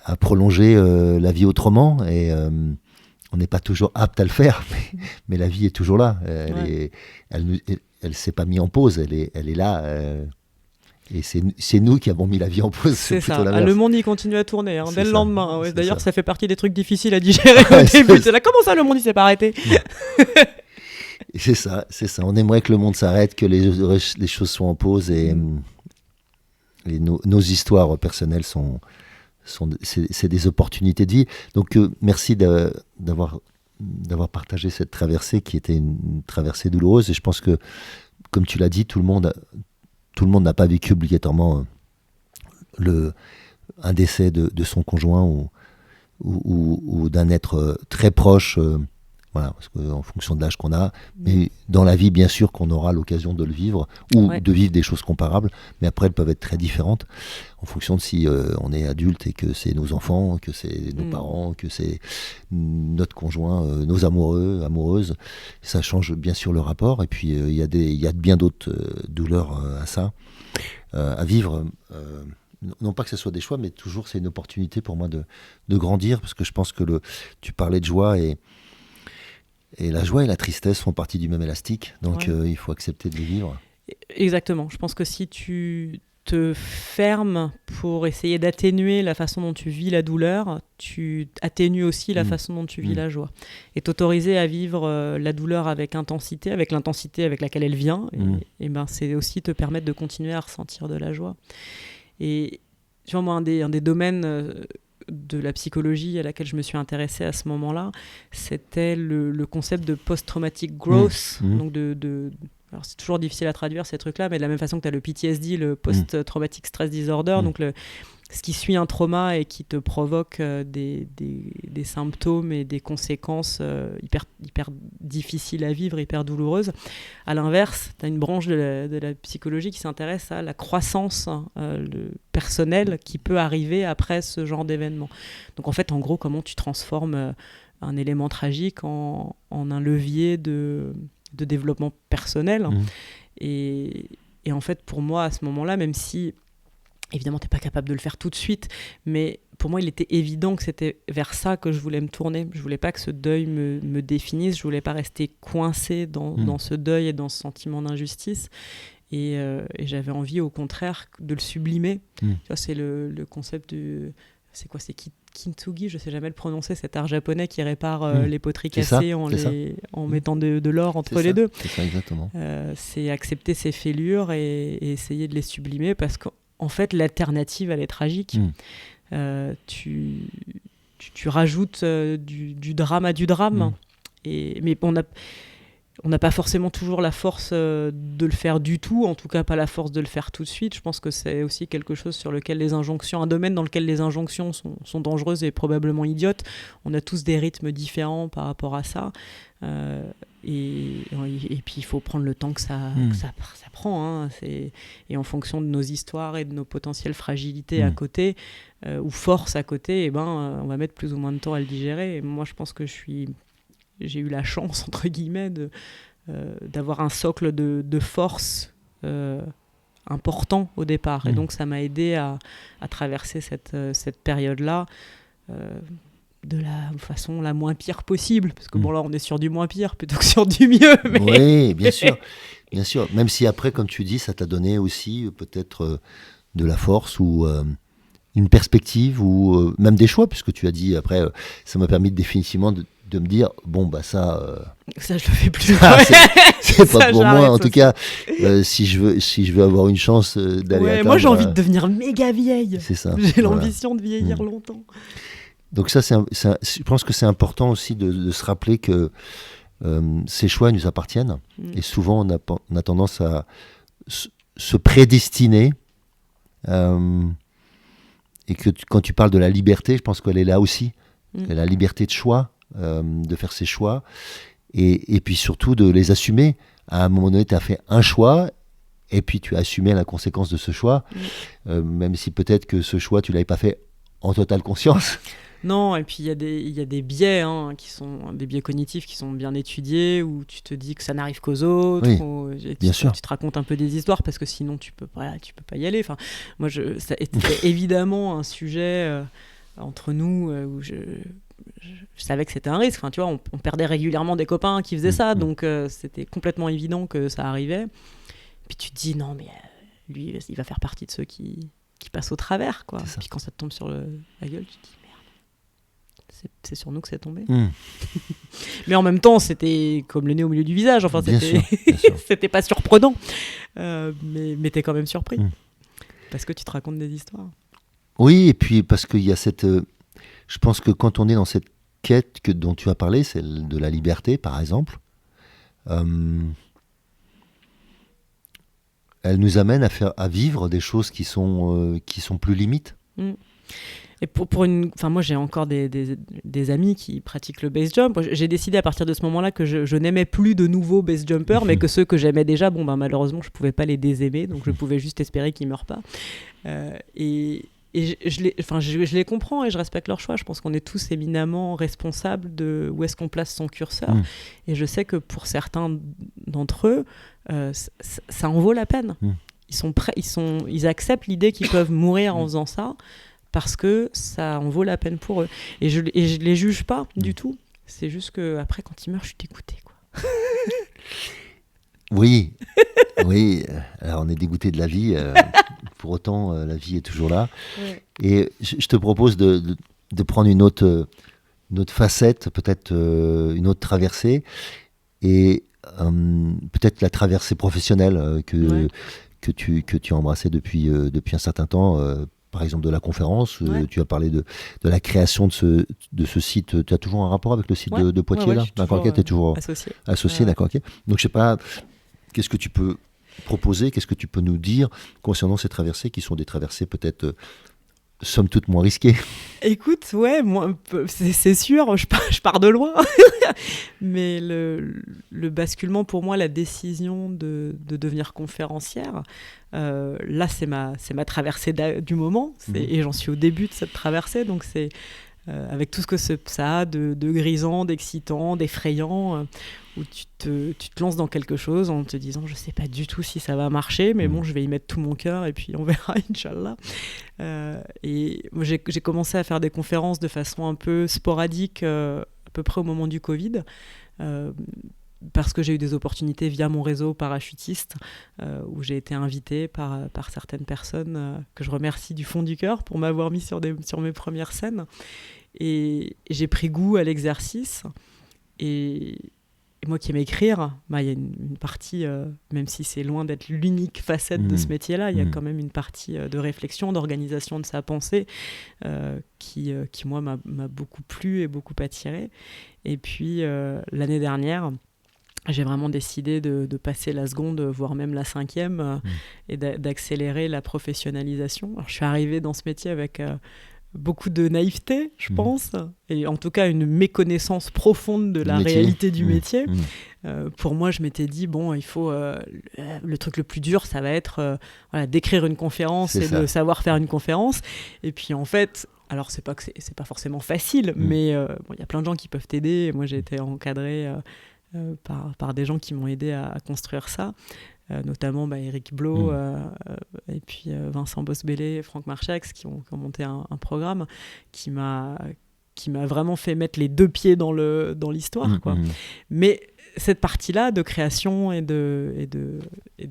à prolonger la vie autrement et on n'est pas toujours apte à le faire, mais la vie est toujours là. Elle s'est pas mise en pause, elle est là. Et c'est nous qui avons mis la vie en pause. C'est ça. Le monde, il continue à tourner dès le lendemain. Ouais. D'ailleurs, ça fait partie des trucs difficiles à digérer au début. C'est là, comment ça, le monde, il s'est pas arrêté? C'est ça. On aimerait que le monde s'arrête, que les choses soient en pause et nos histoires personnelles c'est des opportunités de vie. Donc, merci d'avoir partagé cette traversée qui était une traversée douloureuse. Et je pense que, comme tu l'as dit, tout le monde n'a pas vécu obligatoirement un décès de son conjoint ou d'un être très proche, parce qu'en fonction de l'âge qu'on a, mais dans la vie, bien sûr qu'on aura l'occasion de le vivre ou de vivre des choses comparables, mais après elles peuvent être très différentes en fonction de si on est adulte et que c'est nos enfants, que c'est nos parents, que c'est notre conjoint, nos amoureuses. Ça change bien sûr le rapport et puis il y a bien d'autres douleurs à ça, à vivre. Non pas que ce soit des choix, mais toujours c'est une opportunité pour moi de grandir, parce que je pense que tu parlais de joie et la joie et la tristesse font partie du même élastique, donc il faut accepter de les vivre. Exactement, je pense que si tu te fermes pour essayer d'atténuer la façon dont tu vis la douleur, tu atténues aussi la façon dont tu vis la joie. Et t'autoriser à vivre la douleur avec intensité, avec l'intensité avec laquelle elle vient, et c'est aussi te permettre de continuer à ressentir de la joie. Et tu vois, moi, un des domaines de la psychologie à laquelle je me suis intéressée à ce moment-là, c'était le concept de post-traumatic growth, donc alors c'est toujours difficile à traduire ces trucs-là, mais de la même façon que tu as le PTSD, le Post-Traumatic Stress Disorder, donc ce qui suit un trauma et qui te provoque des symptômes et des conséquences hyper difficiles à vivre, hyper douloureuses. À l'inverse, tu as une branche de la psychologie qui s'intéresse à la croissance personnelle qui peut arriver après ce genre d'événement. Donc en fait, en gros, comment tu transformes un élément tragique en un levier de développement personnel. Et en fait, pour moi, à ce moment-là, même si évidemment, tu n'es pas capable de le faire tout de suite, mais pour moi, il était évident que c'était vers ça que je voulais me tourner. Je ne voulais pas que ce deuil me définisse, je ne voulais pas rester coincée dans ce deuil et dans ce sentiment d'injustice. Et j'avais envie, au contraire, de le sublimer. Tu vois, c'est le concept du... C'est quoi, c'est kintsugi, je ne sais jamais le prononcer, cet art japonais qui répare les poteries cassées en mettant de l'or entre les deux. C'est ça, exactement. C'est accepter ces fêlures et essayer de les sublimer, parce qu'en fait, l'alternative, elle est tragique. Tu rajoutes du drame à du drame. Mais on n'a pas forcément toujours la force de le faire du tout, en tout cas pas la force de le faire tout de suite. Je pense que c'est aussi quelque chose sur lequel un domaine dans lequel les injonctions sont dangereuses et probablement idiotes. On a tous des rythmes différents par rapport à ça. Et puis il faut prendre le temps que ça prend. Et en fonction de nos histoires et de nos potentielles fragilités à côté, ou forces à côté, on va mettre plus ou moins de temps à le digérer. Et moi, je pense que j'ai eu la chance, entre guillemets, d'avoir un socle de force important au départ. Et donc, ça m'a aidé à traverser cette période-là de la façon la moins pire possible. Parce que là, on est sur du moins pire plutôt que sur du mieux. Mais... Oui, bien sûr. Bien sûr. Même si après, comme tu dis, ça t'a donné aussi peut-être de la force ou... une perspective ou même des choix, puisque tu as dit après, ça m'a permis définitivement de me dire, ça je le fais plus. C'est pas pour moi, en tout cas, si je veux avoir une chance d'aller atteindre... Moi, j'ai envie de devenir méga vieille. C'est ça. J'ai l'ambition de vieillir longtemps. Donc ça, je pense que c'est important aussi de se rappeler que ces choix nous appartiennent. Et souvent, on a tendance à se prédestiner. Et que quand tu parles de la liberté, je pense qu'elle est là aussi. La liberté de choix, de faire ses choix. Et puis surtout de les assumer. À un moment donné, tu as fait un choix, et puis tu as assumé la conséquence de ce choix. Même si peut-être que ce choix, tu ne l'avais pas fait en totale conscience. Non, et puis il y a des biais, qui sont des biais cognitifs qui sont bien étudiés, où tu te dis que ça n'arrive qu'aux autres, bien sûr. Tu te racontes un peu des histoires, parce que sinon tu peux pas y aller. Enfin, moi, ça était évidemment un sujet entre nous où je savais que c'était un risque. Enfin, tu vois, on perdait régulièrement des copains qui faisaient ça, donc c'était complètement évident que ça arrivait. Puis tu te dis, non, mais lui, il va faire partie de ceux qui passent au travers, quoi. Puis quand ça te tombe sur la gueule, tu te dis, c'est sur nous que c'est tombé. Mais en même temps, c'était comme le nez au milieu du visage. Enfin, bien sûr. C'était pas surprenant. Mais t'es quand même surpris. Parce que tu te racontes des histoires. Oui, et puis parce qu'il y a cette... je pense que quand on est dans cette quête dont tu as parlé, celle de la liberté, par exemple, elle nous amène à vivre des choses qui sont plus limites. Et moi, j'ai encore des amis qui pratiquent le base jump. J'ai décidé à partir de ce moment-là que je n'aimais plus de nouveaux base jumpers, mais que ceux que j'aimais déjà, malheureusement, je ne pouvais pas les désaimer, donc je pouvais juste espérer qu'ils ne meurent pas. Et je les comprends et je respecte leur choix. Je pense qu'on est tous éminemment responsables de où est-ce qu'on place son curseur. Et je sais que pour certains d'entre eux, ça en vaut la peine. Ils sont prêts, ils acceptent l'idée qu'ils peuvent mourir en faisant ça, parce que ça en vaut la peine pour eux. Et je les juge pas du tout. C'est juste qu'après, quand ils meurent, je suis dégoûtée, quoi. Oui. Alors, on est dégoûté de la vie. Pour autant, la vie est toujours là. Ouais. Et je te propose de prendre une autre facette, peut-être une autre traversée. Et peut-être la traversée professionnelle que tu as embrassée depuis un certain temps. Par exemple de la conférence, tu as parlé de la création de ce site. Tu as toujours un rapport avec le site de Poitiers, là, d'accord, tu es toujours associé, d'accord, ok. Donc je sais pas, qu'est-ce que tu peux proposer, qu'est-ce que tu peux nous dire concernant ces traversées qui sont des traversées peut-être somme toute moins risquées? Écoute, ouais, moi, c'est sûr, je pars de loin. Mais le basculement, pour moi, la décision de devenir conférencière, là, c'est ma traversée du moment. Et j'en suis au début de cette traversée. Donc, c'est avec tout ce que ça a de grisant, d'excitant, d'effrayant, où tu te lances dans quelque chose en te disant, je ne sais pas du tout si ça va marcher, mais bon, je vais y mettre tout mon cœur et puis on verra, Inch'Allah. Et moi, j'ai commencé à faire des conférences de façon un peu sporadique, à peu près au moment du Covid, parce que j'ai eu des opportunités via mon réseau parachutiste, où j'ai été invitée par certaines personnes que je remercie du fond du cœur pour m'avoir mis sur mes premières scènes. Et j'ai pris goût à l'exercice. Et moi qui aime écrire, il y a une partie, même si c'est loin d'être l'unique facette de ce métier-là, il y a quand même une partie de réflexion, d'organisation de sa pensée qui moi, m'a beaucoup plu et beaucoup attiré. Et puis, l'année dernière, j'ai vraiment décidé de passer la seconde, voire même la 5e, et d'accélérer la professionnalisation. Alors, je suis arrivée dans ce métier avec beaucoup de naïveté, je pense, et en tout cas une méconnaissance profonde de la réalité du métier. Pour moi, je m'étais dit, bon, il faut... le truc le plus dur, ça va être d'écrire une conférence de savoir faire une conférence. Et puis, en fait... Alors, c'est pas forcément facile, mais il y a plein de gens qui peuvent t'aider. Moi, j'ai été encadrée par des gens qui m'ont aidé à construire ça. Notamment Éric Blot et puis Vincent Bosbellé, Franck Marchax qui ont monté un programme qui m'a vraiment fait mettre les deux pieds dans l'histoire, quoi. Mais cette partie-là de création et de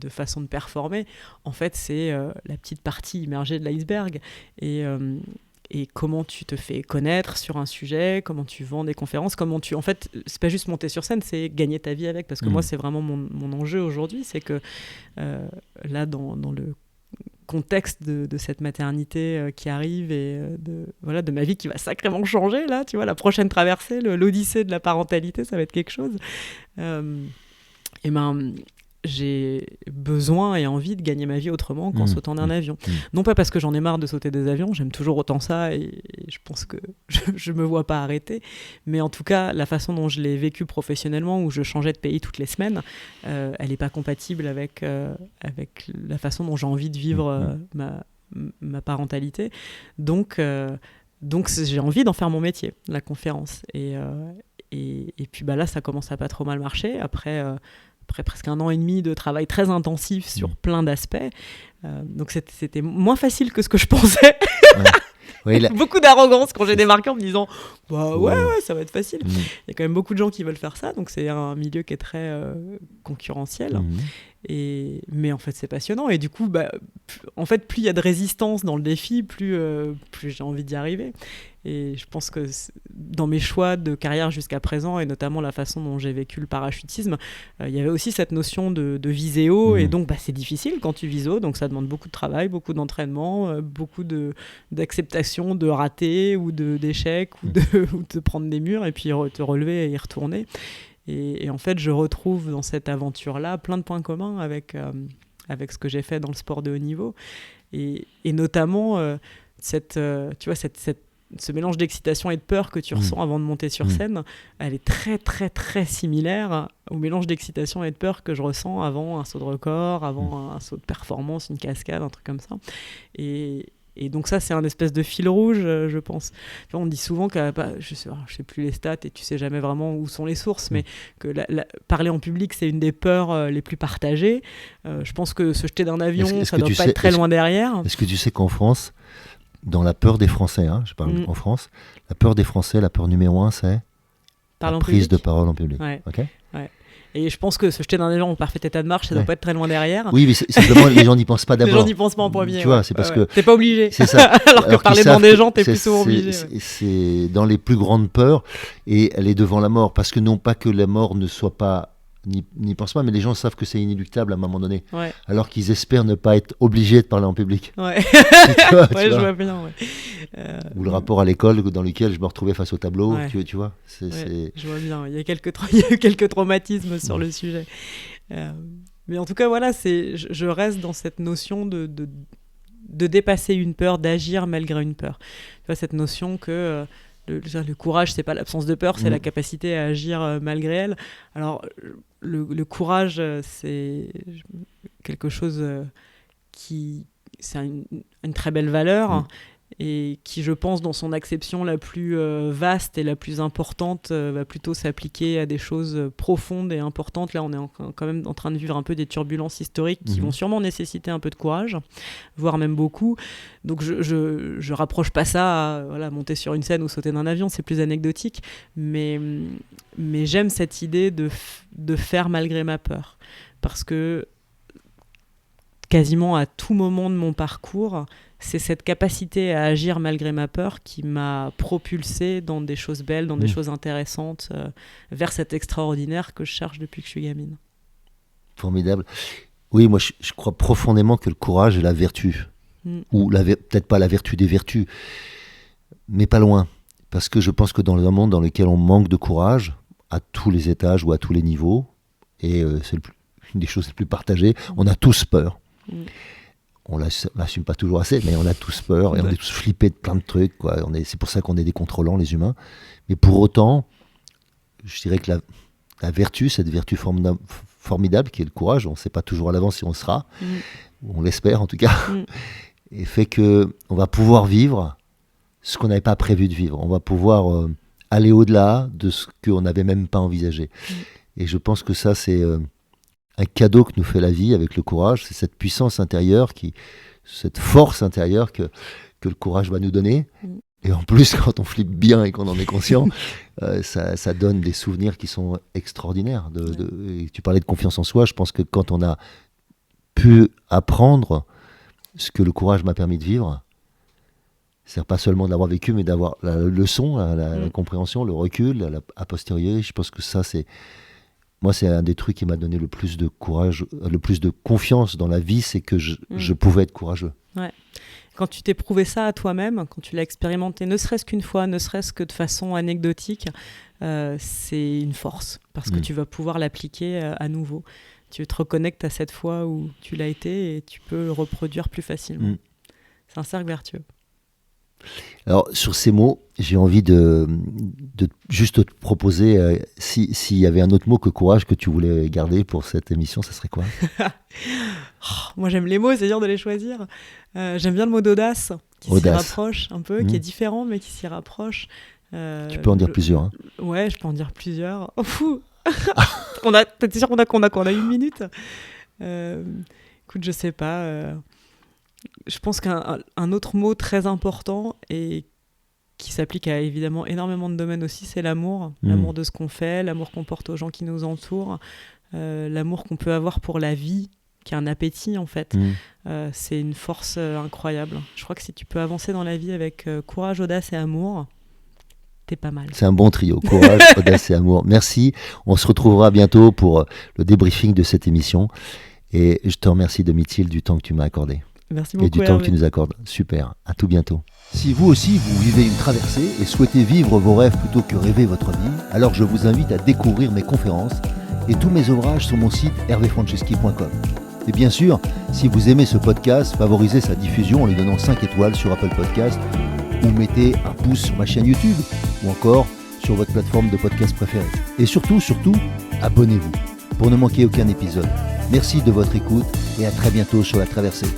façon de performer, en fait, c'est la petite partie immergée de l'iceberg. Et comment tu te fais connaître sur un sujet, comment tu vends des conférences, en fait, c'est pas juste monter sur scène, c'est gagner ta vie avec, parce que moi, c'est vraiment mon enjeu aujourd'hui, c'est que là, dans le contexte de cette maternité qui arrive et de ma vie qui va sacrément changer, là, tu vois, la prochaine traversée, l'odyssée de la parentalité, ça va être quelque chose. J'ai besoin et envie de gagner ma vie autrement qu'en sautant d'un avion. Non pas parce que j'en ai marre de sauter des avions, j'aime toujours autant ça et je pense que je me vois pas arrêter, mais en tout cas, la façon dont je l'ai vécu professionnellement, où je changeais de pays toutes les semaines, elle n'est pas compatible avec la façon dont j'ai envie de vivre ma parentalité. Donc j'ai envie d'en faire mon métier, la conférence. Et puis là, ça commence à pas trop mal marcher. Après presque 1 an et demi de travail très intensif sur plein d'aspects. Donc c'était moins facile que ce que je pensais. Beaucoup d'arrogance quand j'ai démarqué en me disant ouais, ça va être facile. Il y a quand même beaucoup de gens qui veulent faire ça, donc c'est un milieu qui est très concurrentiel. Mais en fait, c'est passionnant. Et du coup, en fait, plus il y a de résistance dans le défi, plus j'ai envie d'y arriver. Et je pense que dans mes choix de carrière jusqu'à présent, et notamment la façon dont j'ai vécu le parachutisme, il y avait aussi cette notion de viséo. Et donc, c'est difficile quand tu vises haut. Donc, ça demande beaucoup de travail, beaucoup d'entraînement, beaucoup d'acceptation de rater ou d'échecs ou de prendre des murs et puis te relever et y retourner. Et en fait, je retrouve dans cette aventure-là plein de points communs avec ce que j'ai fait dans le sport de haut niveau. Et notamment, ce mélange d'excitation et de peur que tu ressens avant de monter sur scène, elle est très, très, très similaire au mélange d'excitation et de peur que je ressens avant un saut de record, avant un saut de performance, une cascade, un truc comme ça. Et donc ça, c'est un espèce de fil rouge, je pense. Enfin, on dit souvent que, je sais plus les stats et tu sais jamais vraiment où sont les sources, mais que parler en public, c'est une des peurs les plus partagées. Je pense que se jeter d'un avion, ça doit pas être très loin derrière. Est-ce que tu sais qu'en France, dans la peur des Français, je parle en France, la peur des Français, la peur numéro 1, c'est la prise de parole en public. Ouais. Okay. Ouais. Et je pense que se jeter d'un avion en parfait état de marche, ça doit pas être très loin derrière. Oui, mais simplement, les gens n'y pensent pas d'abord. Les gens n'y pensent pas en premier. Tu vois, c'est parce que... T'es pas obligé. C'est ça. Alors que parler devant des gens, t'es plus souvent obligé. C'est dans les plus grandes peurs, et elle est devant la mort. Parce que non pas que la mort ne soit pas... n'y pensent pas, mais les gens savent que c'est inéluctable à un moment donné. Ouais. Alors qu'ils espèrent ne pas être obligés de parler en public. Ouais, je vois bien. Ou le rapport à l'école dans lequel je me retrouvais face au tableau, tu vois. Je vois bien, il y a quelques traumatismes sur le sujet. Mais en tout cas, voilà, je reste dans cette notion de dépasser une peur, d'agir malgré une peur. Tu vois, cette notion que le courage, c'est pas l'absence de peur, c'est la capacité à agir malgré elle. Alors, le courage, c'est quelque chose c'est une très belle valeur et qui, je pense, dans son acception la plus vaste et la plus importante, va plutôt s'appliquer à des choses profondes et importantes. Là, on est quand même en train de vivre un peu des turbulences historiques qui vont sûrement nécessiter un peu de courage, voire même beaucoup. Donc, je rapproche pas ça à monter sur une scène ou sauter d'un avion, c'est plus anecdotique. Mais j'aime cette idée de faire malgré ma peur. Parce que quasiment à tout moment de mon parcours, c'est cette capacité à agir malgré ma peur qui m'a propulsée dans des choses belles, dans des choses intéressantes, vers cet extraordinaire que je cherche depuis que je suis gamine. Formidable. Oui, moi je crois profondément que le courage est la vertu. Ou peut-être pas la vertu des vertus, mais pas loin. Parce que je pense que dans un monde dans lequel on manque de courage, à tous les étages ou à tous les niveaux, et c'est une des choses les plus partagées, on a tous peur. On l'assume pas toujours assez, mais on a tous peur et on est tous flippés de plein de trucs, quoi. C'est pour ça qu'on est des contrôlants, les humains. Mais pour autant, je dirais que la vertu, cette vertu formidable qui est le courage, on ne sait pas toujours à l'avance si on sera, on l'espère en tout cas, et fait qu'on va pouvoir vivre ce qu'on n'avait pas prévu de vivre. On va pouvoir aller au-delà de ce qu'on n'avait même pas envisagé. Et je pense que ça, c'est un cadeau que nous fait la vie avec le courage, c'est cette puissance intérieure, cette force intérieure que le courage va nous donner. Et en plus, quand on flippe bien et qu'on en est conscient, ça donne des souvenirs qui sont extraordinaires. Et tu parlais de confiance en soi, je pense que quand on a pu apprendre ce que le courage m'a permis de vivre, c'est pas seulement d'avoir vécu, mais d'avoir la leçon, la compréhension, le recul, a posteriori. Je pense que ça, c'est un des trucs qui m'a donné le plus de courage, le plus de confiance dans la vie, c'est que je pouvais être courageux. Ouais. Quand tu t'es prouvé ça à toi-même, quand tu l'as expérimenté, ne serait-ce qu'une fois, ne serait-ce que de façon anecdotique, c'est une force, parce que tu vas pouvoir l'appliquer à nouveau. Tu te reconnectes à cette fois où tu l'as été et tu peux le reproduire plus facilement. C'est un cercle vertueux. Alors, sur ces mots, j'ai envie de juste te proposer, s'il y avait un autre mot que courage que tu voulais garder pour cette émission, ça serait quoi ? Moi, j'aime les mots, c'est dur de les choisir. J'aime bien le mot d'audace, qui s'y rapproche un peu, qui est différent, mais qui s'y rapproche. Tu peux en dire plusieurs. Hein. Ouais, je peux en dire plusieurs. Oh, fou. T'es sûr qu'on a une minute ? Écoute, je sais pas... Je pense qu'un autre mot très important et qui s'applique à évidemment énormément de domaines aussi, c'est l'amour. L'amour de ce qu'on fait, l'amour qu'on porte aux gens qui nous entourent, l'amour qu'on peut avoir pour la vie, qui est un appétit en fait. C'est une force incroyable. Je crois que si tu peux avancer dans la vie avec courage, audace et amour, t'es pas mal. C'est un bon trio, courage, audace et amour. Merci, on se retrouvera bientôt pour le débriefing de cette émission. Et je te remercie Domitille du temps que tu m'as accordé. Merci beaucoup. Et du temps que tu nous accordes. Super, à tout bientôt. Si vous aussi vous vivez une traversée et souhaitez vivre vos rêves plutôt que rêver votre vie, alors je vous invite à découvrir mes conférences et tous mes ouvrages sur mon site hervéfranceschi.com. Et bien sûr, si vous aimez ce podcast, favorisez sa diffusion en lui donnant 5 étoiles sur Apple Podcast ou mettez un pouce sur ma chaîne YouTube ou encore sur votre plateforme de podcast préférée. Et surtout, abonnez-vous pour ne manquer aucun épisode. Merci de votre écoute et à très bientôt sur La Traversée.